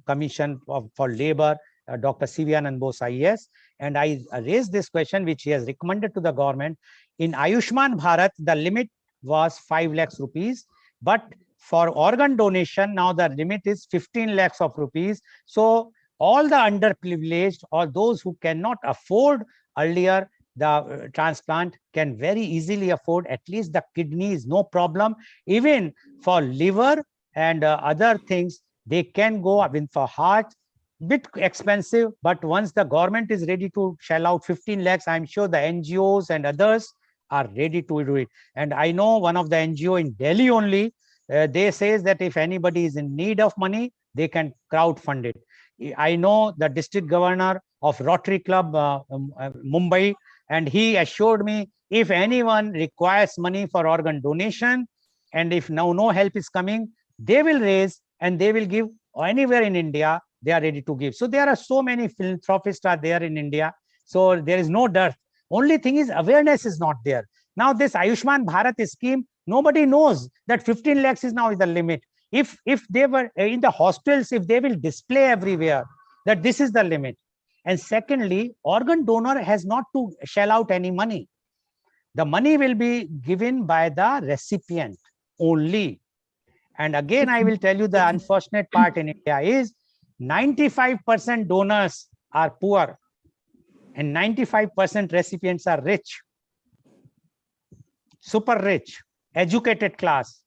commission for labor, Dr. 𝐂𝐶 Bose IAS. And I raised this question, which he has recommended to the government. In Ayushman Bharat, the limit was 5 lakhs rupees. But for organ donation, now the limit is 15 lakhs of rupees. So all the underprivileged or those who cannot afford earlier the transplant can very easily afford at least the kidneys, no problem. Even for liver and other things, they can go in for heart, bit expensive, but once the government is ready to shell out 15 lakhs, I'm sure the NGOs and others are ready to do it. And I know one of the NGO in Delhi only, they says that if anybody is in need of money, they can crowd fund it. I know the district governor of Rotary Club, Mumbai, and he assured me if anyone requires money for organ donation, and if now no help is coming, they will raise and they will give anywhere in India, they are ready to give. So there are so many philanthropists are there in India. So there is no dearth. Only thing is awareness is not there. Now this Ayushman Bharat scheme, nobody knows that 15 lakhs is now the limit. If they were in the hospitals, if they will display everywhere that this is the limit. And secondly, organ donor has not to shell out any money. The money will be given by the recipient only. And again, I will tell you the unfortunate part in India is 95% donors are poor and 95% recipients are rich, super rich, educated class.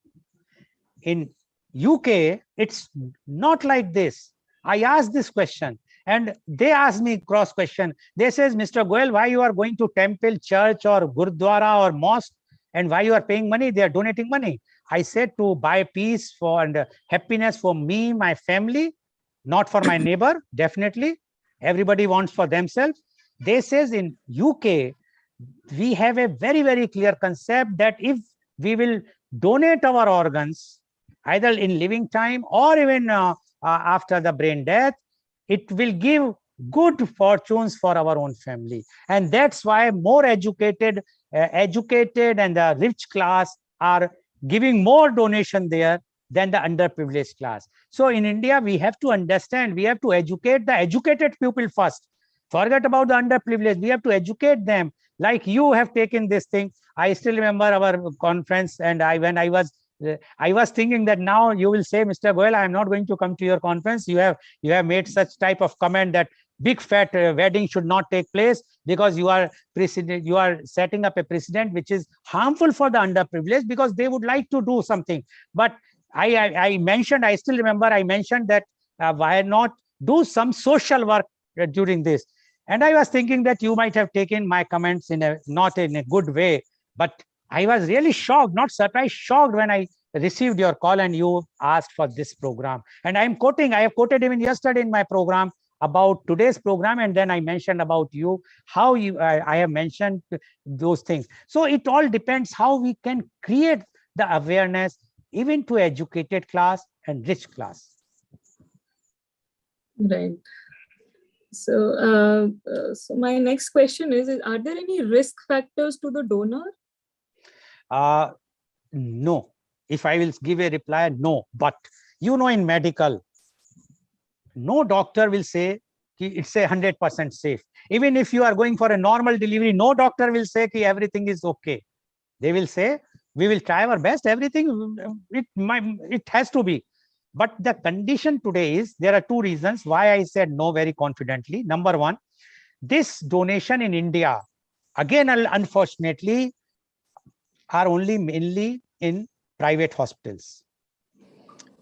In UK, it's not like this. I asked this question and they asked me cross question. They says, Mr. Goel, why you are going to temple, church or Gurdwara or mosque and why you are paying money? They are donating money. I said to buy peace for and happiness for me, my family, not for my neighbor. Definitely. Everybody wants for themselves. They says in UK, we have a very, very clear concept that if we will donate our organs, either in living time or even after the brain death, it will give good fortunes for our own family. And that's why more educated and the rich class are giving more donation there than the underprivileged class. So in India, we have to understand, we have to educate the educated people first. Forget about the underprivileged. We have to educate them. Like you have taken this thing. I still remember our conference, and when I was thinking that now you will say, Mr. Goel, I am not going to come to your conference. You have made such type of comment that big fat wedding should not take place because you are setting up a precedent which is harmful for the underprivileged because they would like to do something. But I mentioned, I still remember I mentioned that why not do some social work during this. And I was thinking that you might have taken my comments not in a good way, but I was really shocked, not surprised, shocked when I received your call and you asked for this program. And I have quoted even yesterday in my program about today's program. And then I mentioned about you, how I have mentioned those things. So it all depends how we can create the awareness even to educated class and rich class. Right. So, so my next question is, are there any risk factors to the donor? No. If I will give a reply, no. But in medical, no doctor will say it's 100% safe. Even if you are going for a normal delivery, no doctor will say everything is okay. They will say, we will try our best. Everything, it has to be. But the condition today is, there are two reasons why I said no very confidently. Number one, this donation in India, again, unfortunately, are only mainly in private hospitals.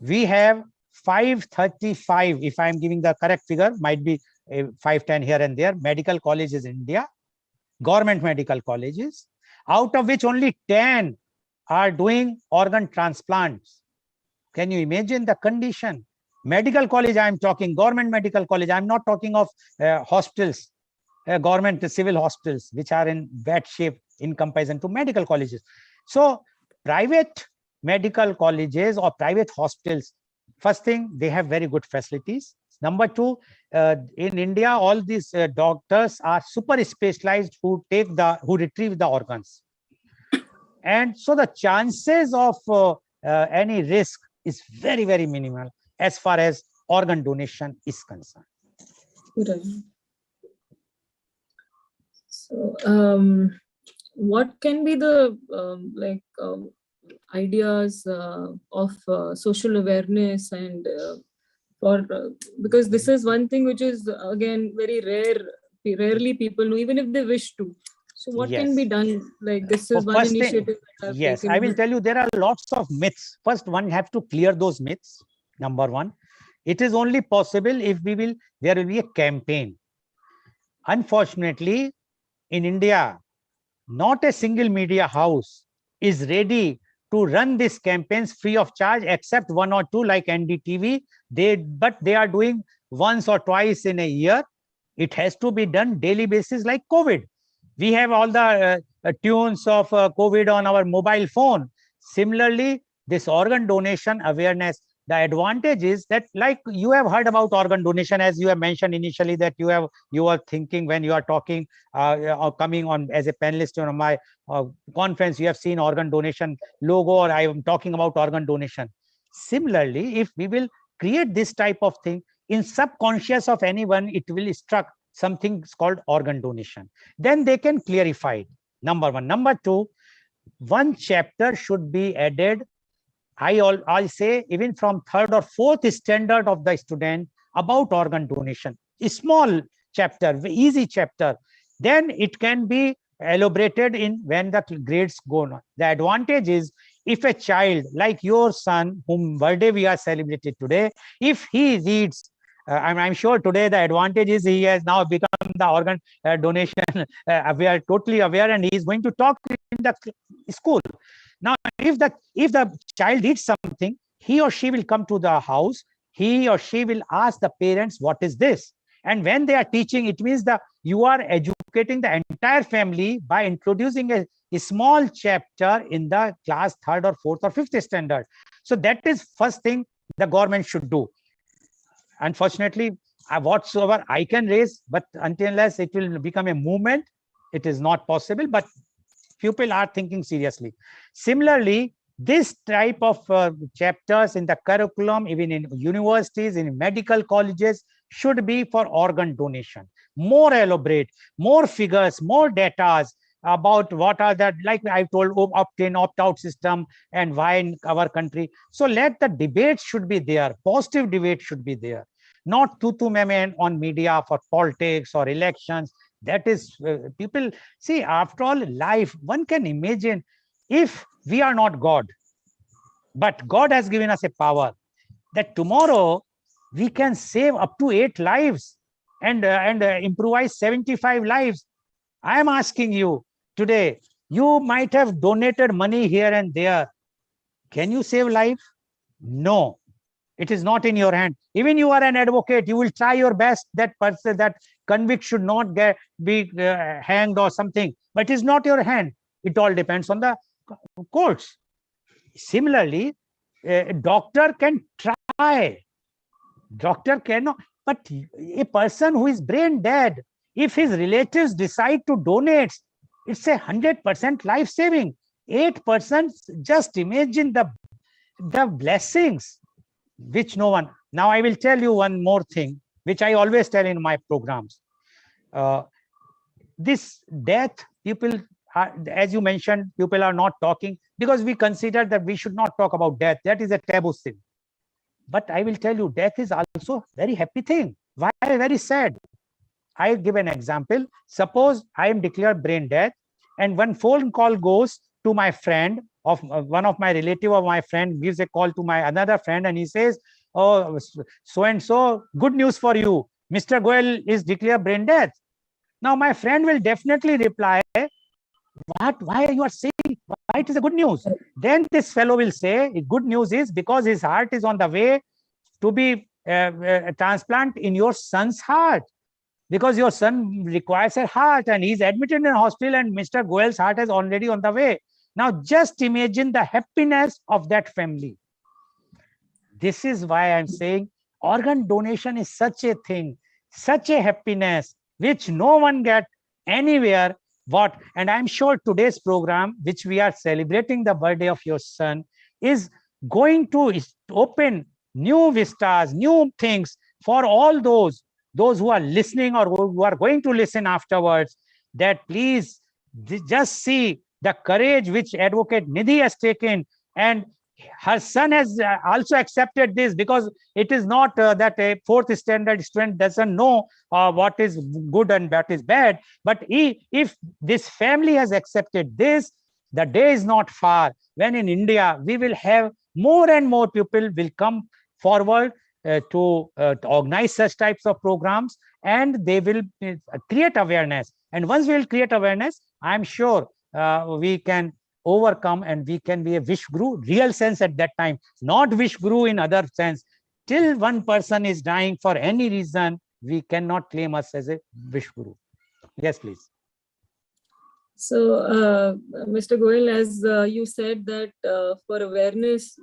We have 535, if I'm giving the correct figure, might be 510 here and there, medical colleges in India, government medical colleges, out of which only 10 are doing organ transplants. Can you imagine the condition? Medical college, I'm talking government medical college. I'm not talking of hospitals, government civil hospitals, which are in bad shape in comparison to medical colleges. So private medical colleges or private hospitals, first thing, they have very good facilities. Number two, in India, all these doctors are super specialized who retrieve the organs. And so the chances of any risk is very, very minimal as far as organ donation is concerned. Right. So, what can be the ideas of social awareness and because this is one thing which is again very rarely people know, even if they wish to. So what can be done? Like, this is one initiative. Yes, I will tell you, there are lots of myths. First, one have to clear those myths. Number one, it is only possible if there will be a campaign. Unfortunately, in India, not a single media house is ready to run these campaigns free of charge, except one or two like NDTV. But they are doing once or twice in a year. It has to be done daily basis, like COVID. We have all the tunes of COVID on our mobile phone. Similarly, this organ donation awareness, the advantage is that, like, you have heard about organ donation, as you have mentioned initially, that you are thinking when you are talking or coming on as a panelist on my conference, you have seen organ donation logo, or I am talking about organ donation. Similarly, if we will create this type of thing in subconscious of anyone, it will struck something called organ donation. Then they can clarify it. Number one. Number two, one chapter should be added. I say even from third or fourth standard of the student about organ donation. A small chapter, easy chapter. Then it can be elaborated in when the grades go on. The advantage is, if a child like your son, whom birthday we are celebrating today, if he reads, I'm sure today the advantage is he has now become the organ donation aware, totally aware, and he is going to talk in the school. Now, if the child reads something, he or she will come to the house. He or she will ask the parents, what is this? And when they are teaching, it means that you are educating the entire family by introducing a small chapter in the class third or fourth or fifth standard. So that is first thing the government should do. Unfortunately, whatsoever I can raise, but until unless it will become a movement, it is not possible. But people are thinking seriously. Similarly, this type of chapters in the curriculum, even in universities, in medical colleges, should be for organ donation. More elaborate, more figures, more data about what are that, like I told, opt-in, opt-out system and why in our country. So let the debate should be there. Positive debate should be there. Not tutu meme on media for politics or elections. That is, people see, after all, life, one can imagine, if we are not God, but God has given us a power that tomorrow we can save up to 8 lives and improvise 75 lives. I am asking you today, you might have donated money here and there. Can you save life? No, it is not in your hand. Even you are an advocate, you will try your best that person, that convict should not be hanged or something, but it is not your hand. It all depends on the courts. Similarly, a doctor can try. Doctor cannot, but a person who is brain dead, if his relatives decide to donate, it's 100% life saving. 8%, just imagine the blessings which no one. Now I will tell you one more thing, which I always tell in my programs. This death, people are, as you mentioned, people are not talking because we consider that we should not talk about death. That is a taboo thing. But I will tell you, death is also very happy thing. Why very sad? I give an example. Suppose I am declared brain dead, and one phone call goes to my friend of one of my relative or my friend gives a call to my another friend, and he says, "Oh, so and so, good news for you. Mr. Goel is declared brain dead." Now my friend will definitely reply, "What? Why you are saying? Why it is a good news?" Then this fellow will say, "Good news is because his heart is on the way to be transplant in your son's heart, because your son requires a heart and he's admitted in a hospital and Mr. Goel's heart is already on the way." Now just imagine the happiness of that family. This is why I'm saying organ donation is such a thing, such a happiness, which no one get anywhere. What? And I'm sure today's program, which we are celebrating the birthday of your son, is going to open new vistas, new things for all those who are listening or who are going to listen afterwards, that please just see the courage which Advocate Nidhi has taken, and her son has also accepted this, because it is not that a fourth standard student doesn't know what is good and what is bad. But if this family has accepted this, the day is not far when in India we will have more and more people will come forward to organize such types of programs, and they will create awareness. And once we will create awareness, I'm sure we can overcome and we can be a wish guru, real sense at that time, not wish guru in other sense. Till one person is dying for any reason, we cannot claim us as a wish guru. Yes, please. So, Mr. Goel, as you said that for awareness,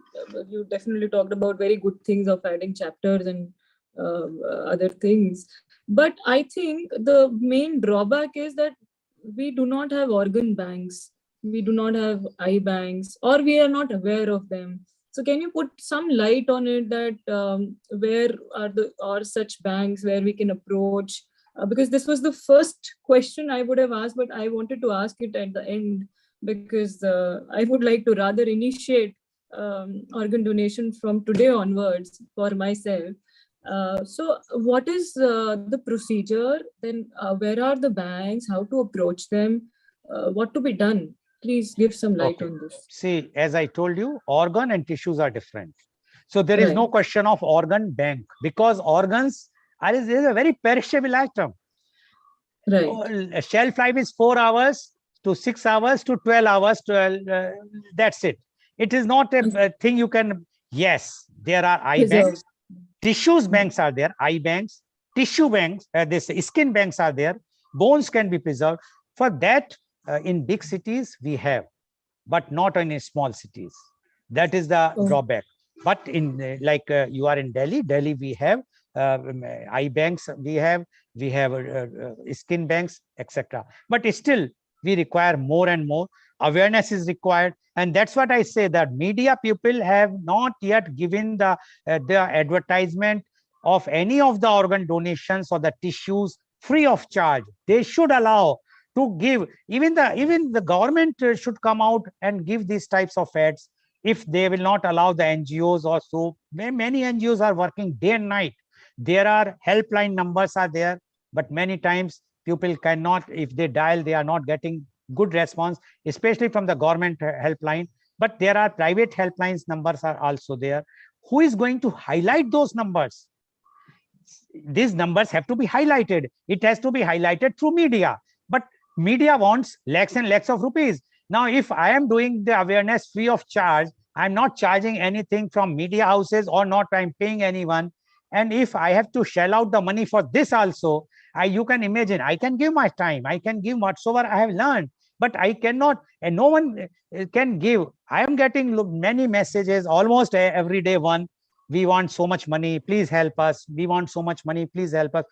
you definitely talked about very good things of adding chapters and other things. But I think the main drawback is that we do not have organ banks. We do not have eye banks, or we are not aware of them. So can you put some light on it, that where are such banks where we can approach? Because this was the first question I would have asked, but I wanted to ask it at the end, because I would like to rather initiate organ donation from today onwards for myself. So what is the procedure? Then where are the banks? How to approach them? What to be done? Please give some light on this. See, as I told you, organ and tissues are different. So there is no question of organ bank, because organs is a very perishable item. Right. Shelf life is 4 hours to 6 hours to 12 hours. That's it. It is not a thing you can. Yes, there are eye banks. Tissues banks are there, eye banks, tissue banks, this skin banks are there. Bones can be preserved. For that, in big cities we have, but not in small cities. That is the drawback. But in you are in Delhi we have eye banks, we have skin banks, etc. But still we require more and more awareness is required. And that's what I say, that media people have not yet given the advertisement of any of the organ donations or the tissues free of charge. They should allow to give. Even the government should come out and give these types of ads. If they will not allow the NGOs or so, many NGOs are working day and night. There are helpline numbers are there, but many times people cannot, if they dial, they are not getting good response, especially from the government helpline. But there are private helplines numbers are also there. Who is going to highlight those numbers? These numbers have to be highlighted. It has to be highlighted through media. But media wants lakhs and lakhs of rupees. Now, if I am doing the awareness free of charge, I'm not charging anything from media houses, or not I'm paying anyone. And if I have to shell out the money for this also, you can imagine, I can give my time, I can give whatsoever I have learned, but I cannot, and no one can give. I am getting many messages, almost every day one, we want so much money, please help us. We want so much money, please help us.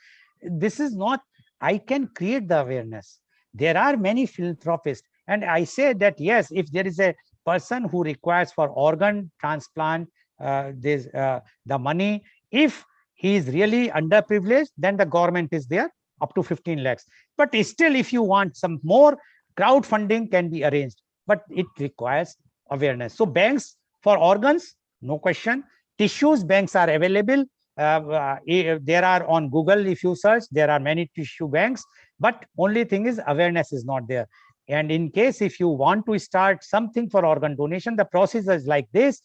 This is not, I can create the awareness. There are many philanthropists. And I say that, yes, if there is a person who requires for organ transplant, the money, if he is really underprivileged, then the government is there up to 15 lakhs. But still, if you want some more, crowdfunding can be arranged, but it requires awareness. So banks for organs, no question. Tissues banks are available. There are on Google, if you search, there are many tissue banks, but only thing is awareness is not there. And in case if you want to start something for organ donation, the process is like this.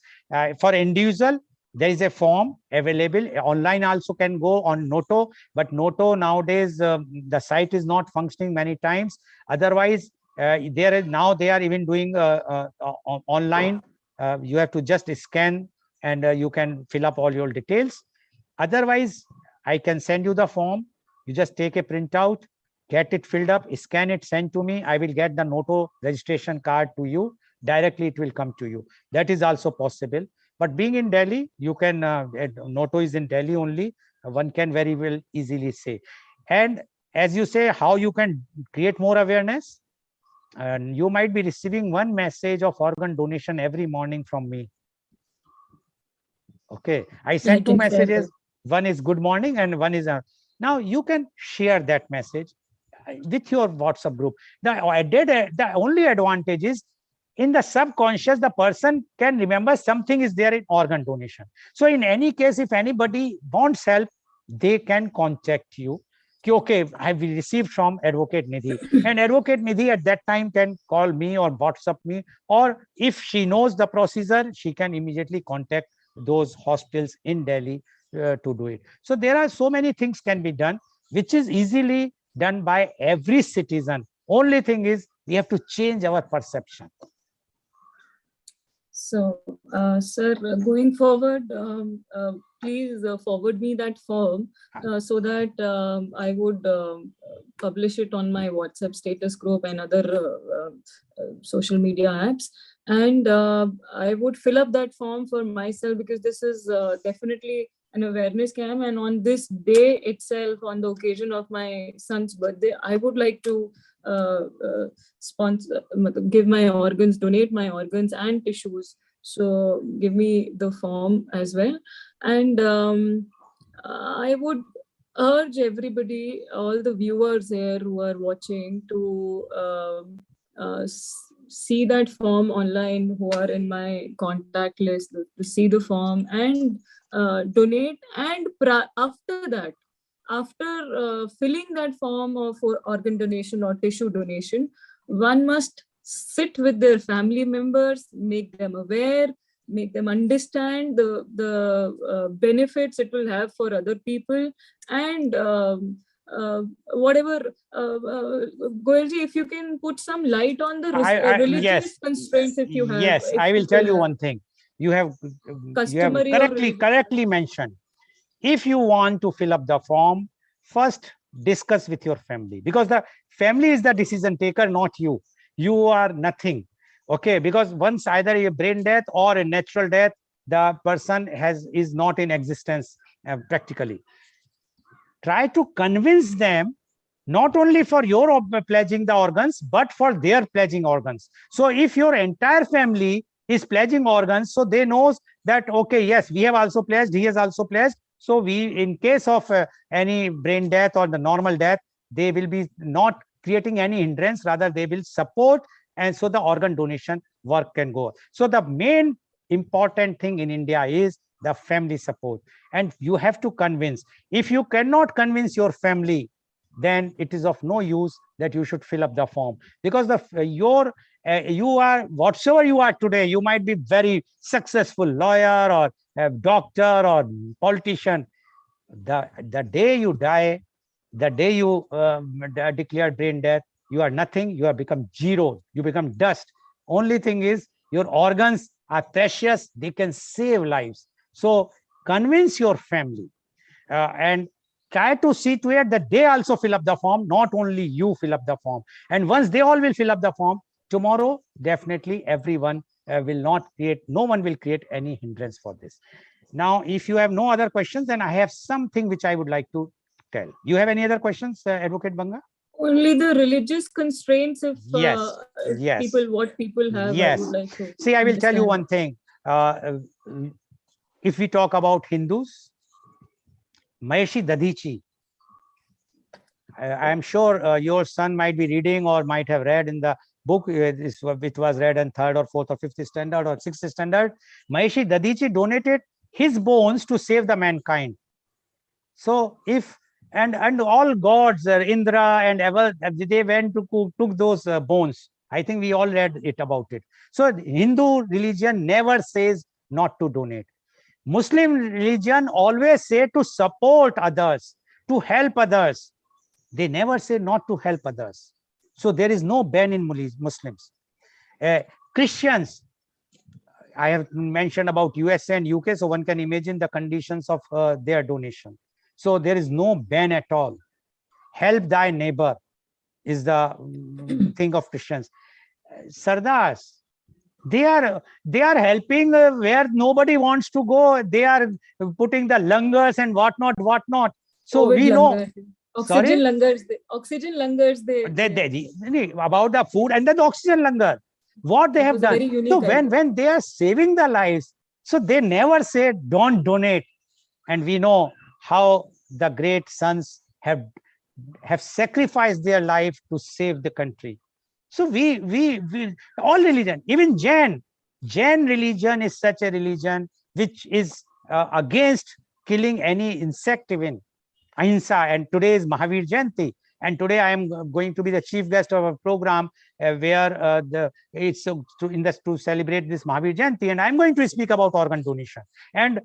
For individual, there is a form available online, also can go on Noto, but Noto nowadays the site is not functioning many times. Otherwise, there is now they are even doing online. You have to just scan and you can fill up all your details. Otherwise, I can send you the form. You just take a printout, get it filled up, scan it, send to me. I will get the Noto registration card to you. Directly, it will come to you. That is also possible. But being in Delhi, you can, Noto is in Delhi only. One can very well easily say. And as you say, how you can create more awareness? And you might be receiving one message of organ donation every morning from me. Okay, I sent two messages. One is good morning and one is now you can share that message with your WhatsApp group. The only advantage is in the subconscious, the person can remember something is there in organ donation. So in any case, if anybody wants help, they can contact you. Okay, I have received from Advocate Nidhi, and Advocate Nidhi at that time can call me or WhatsApp me, or if she knows the procedure, she can immediately contact those hospitals in Delhi to do it. So there are so many things can be done, which is easily done by every citizen. Only thing is we have to change our perception. So, sir, going forward, please forward me that form so that I would publish it on my WhatsApp status group and other social media apps. And I would fill up that form for myself, because this is definitely an awareness camp. And on this day itself, on the occasion of my son's birthday, I would like to sponsor, give my organs, donate my organs and tissues. So give me the form as well. And I would urge everybody, all the viewers here who are watching, to see that form online, who are in my contact list, to see the form and donate. And after that, after filling that form for organ donation or tissue donation, one must sit with their family members, make them aware, make them understand the benefits it will have for other people. And whatever, Goelji, if you can put some light on the religious constraints, if you have. Yes, I will tell you one thing. You have correctly mentioned. If you want to fill up the form, first discuss with your family, because the family is the decision taker, not you. You are nothing. Okay, because once either a brain death or a natural death, the person is not in existence practically. Try to convince them, not only for your pledging the organs, but for their pledging organs. So if your entire family is pledging organs, so they knows that, okay, yes, we have also pledged, he has also pledged. So we, in case of any brain death or the normal death, they will be not creating any hindrance, rather they will support, and so the organ donation work can go. So the main important thing in India is the family support, and you have to convince. If you cannot convince your family, then it is of no use that you should fill up the form, because you are whatsoever you are today. You might be very successful lawyer or a doctor or politician. The day you die, the day you declare brain death, you are nothing. You have become zero. You become dust. Only thing is your organs are precious. They can save lives. So convince your family and try to see to it that they also fill up the form, not only you fill up the form. And once they all will fill up the form, tomorrow, definitely everyone will not create, no one will create any hindrance for this. Now, if you have no other questions, then I have something which I would like to tell. You have any other questions, Advocate Banga? Only the religious constraints, if yes. people have. Yes. I would like to see, I will tell you one thing. If we talk about Hindus, 𝐂𝐀𝐑𝐔 𝐍𝐄𝐖𝐒, I am sure your son might be reading or might have read in the book, which was read in 3rd or 4th or 5th standard or 6th standard. 𝐂𝐀𝐑𝐔 𝍍𝐄𝐖𝐒 donated his bones to save the mankind. So if and all gods, Indra and ever, they went to took those bones. I think we all read it about it. So Hindu religion never says not to donate. Muslim religion always say to support others, to help others. They never say not to help others. So there is no ban in Muslims. Christians, I have mentioned about US and UK, so one can imagine the conditions of their donation. So there is no ban at all. Help thy neighbor is the thing of Christians. Sardars, they are helping where nobody wants to go. They are putting the langars and whatnot. So COVID we know. langar. Oxygen langars. They about the food and then the oxygen langar. What they have done. So when they are saving the lives, so they never say don't donate. And we know how the great sons have sacrificed their life to save the country. So we all religion, even Jain religion is such a religion which is against killing any insect, even ahimsa. And today is Mahavir Jayanti, and today I am going to be the chief guest of a program where to celebrate this Mahavir Jayanti, and I'm going to speak about organ donation. And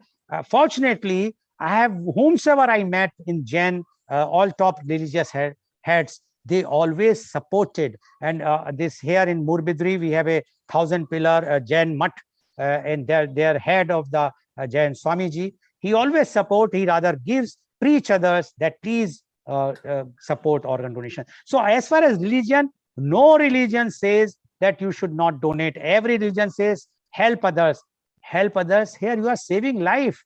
fortunately, I have whomsoever I met in Jain, all top religious heads, they always supported. And this here in Murbidri, we have a 1,000-pillar Jain mutt, and their head of the Jain Swamiji. He always support. He rather gives, preach others that please support organ donation. So as far as religion, no religion says that you should not donate. Every religion says help others. Help others. Here you are saving life.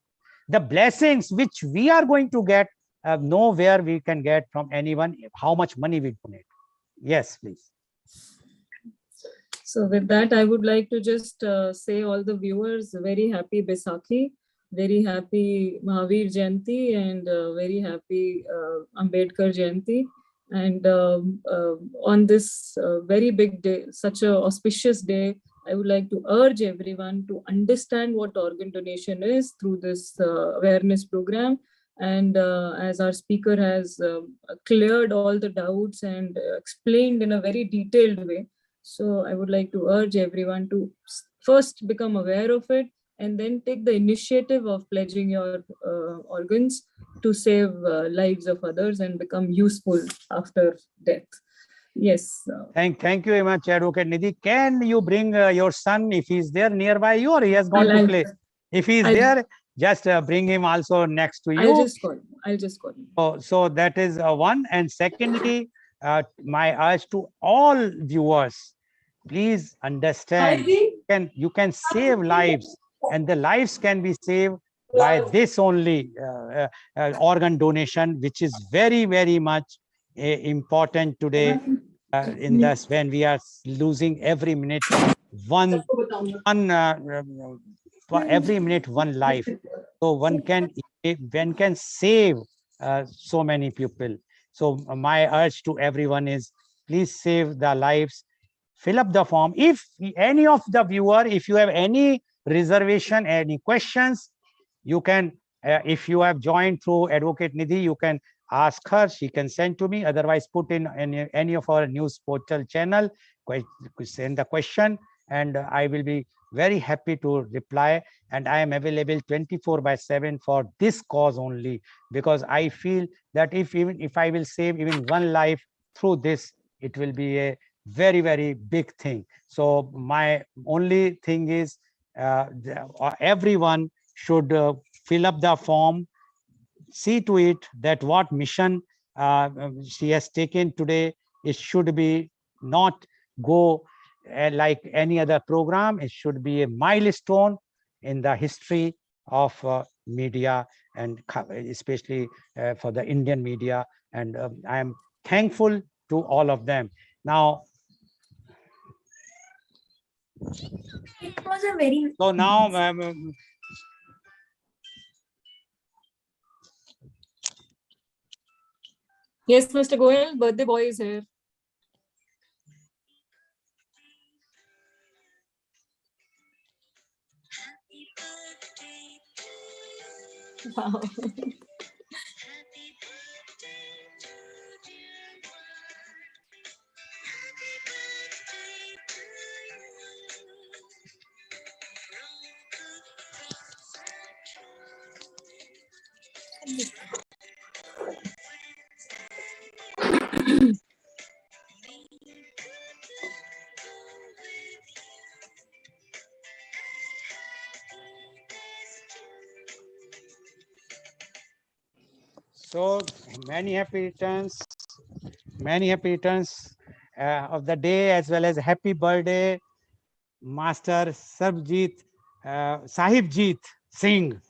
The blessings which we are going to get, nowhere we can get from anyone, how much money we donate. Yes, please. So with that, I would like to just say all the viewers, very happy Baisakhi, very happy Mahavir Jayanti, and very happy Ambedkar Jayanti. And on this very big day, such an auspicious day, I would like to urge everyone to understand what organ donation is through this awareness program. And as our speaker has cleared all the doubts and explained in a very detailed way, so I would like to urge everyone to first become aware of it and then take the initiative of pledging your organs to save lives of others and become useful after death. Yes. Thank you very much, Advocate Nidhi. Can you bring your son, if he's there nearby you, or he has gone to play? If he's there, just bring him also next to you. I'll just call him. So that is one. And secondly, my urge to all viewers, please understand, you can save lives, and the lives can be saved by this only organ donation, which is very, very much important today in this, when we are losing every minute every minute one life. So one can save so many people. So my urge to everyone is, please save the lives. Fill up the form. If any of the viewer, if you have any reservation, any questions, you can, if you have joined through Advocate Nidhi, you can ask her, she can send to me. Otherwise, put in any of our news portal channel, send the question, and I will be very happy to reply. And I am available 24/7 for this cause only, because I feel that if I will save even one life through this, it will be a very, very big thing. So my only thing is everyone should fill up the form, see to it that what mission she has taken today, it should be not go like any other program. It should be a milestone in the history of media, and especially for the Indian media. And I am thankful to all of them. Now, it was a very so now yes, Mr. Goel, birthday boy is here. Wow. So many happy returns of the day, as well as happy birthday, Master Sahibjit Singh.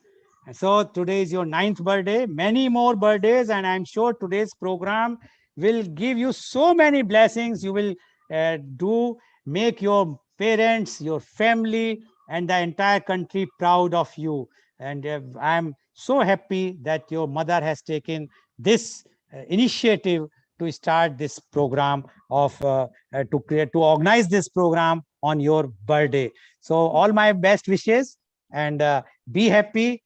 So today is your 9th birthday, many more birthdays, and I'm sure today's program will give you so many blessings. You will make your parents, your family, and the entire country proud of you. And I'm so happy that your mother has taken this initiative to start this program to organize this program on your birthday. So all my best wishes, and be happy,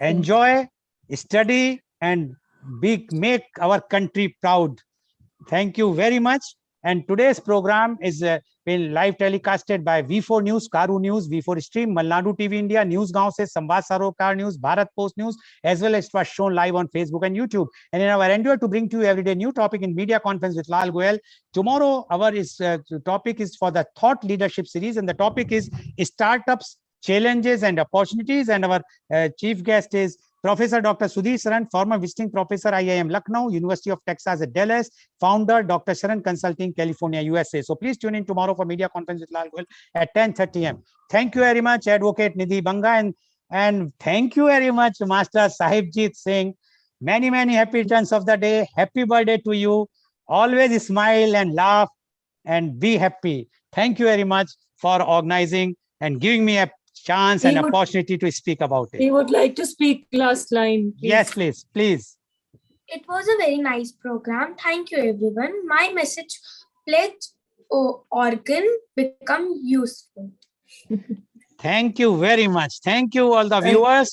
enjoy, study, and make our country proud. Thank you very much. And today's program is been live telecasted by V4 News, Caru News, V4 Stream, Malnadu TV India, News Gaon se, Samvad Sarokar News, Bharat Post News, as well as it was shown live on Facebook and YouTube. And in our endeavor to bring to you everyday new topic in media conference with Lal Goel, tomorrow our topic is for the Thought Leadership series, and the topic is startups, challenges and opportunities. And our chief guest is Professor Dr. Sudhir Saran, former visiting professor, IIM Lucknow, University of Texas at Dallas, founder, Dr. Saran Consulting, California, USA. So please tune in tomorrow for media conference with Lal Goel at 10:30 a.m. Thank you very much, Advocate Nidhi Banga, and thank you very much, Master Sahibjit Singh. Many, many happy returns of the day. Happy birthday to you. Always smile and laugh and be happy. Thank you very much for organizing and giving me a chance and opportunity to speak about it. He would like to speak last line. Please. Yes, please. It was a very nice program. Thank you, everyone. My message: let organ become useful. Thank you very much. Thank you, all the viewers,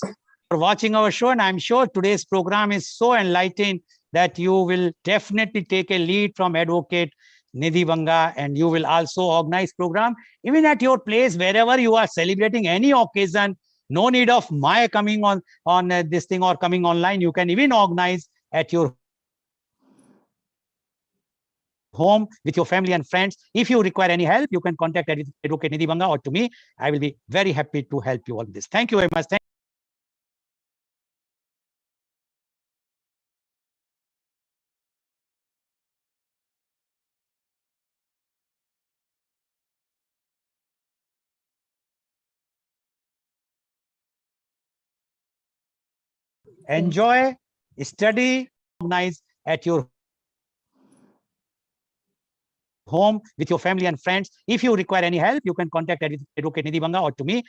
for watching our show. And I'm sure today's program is so enlightening that you will definitely take a lead from Advocate Nidhi Banga, and you will also organize program even at your place, wherever you are celebrating any occasion. No need of my coming on this thing or coming online. You can even organize at your home with your family and friends. If you require any help, you can contact Advocate Nidhi Banga or to me. I will be very happy to help you on this. Thank you very much. Enjoy, study, organize at your home with your family and friends. If you require any help, you can contact Advocate Nidhi Banga or to me.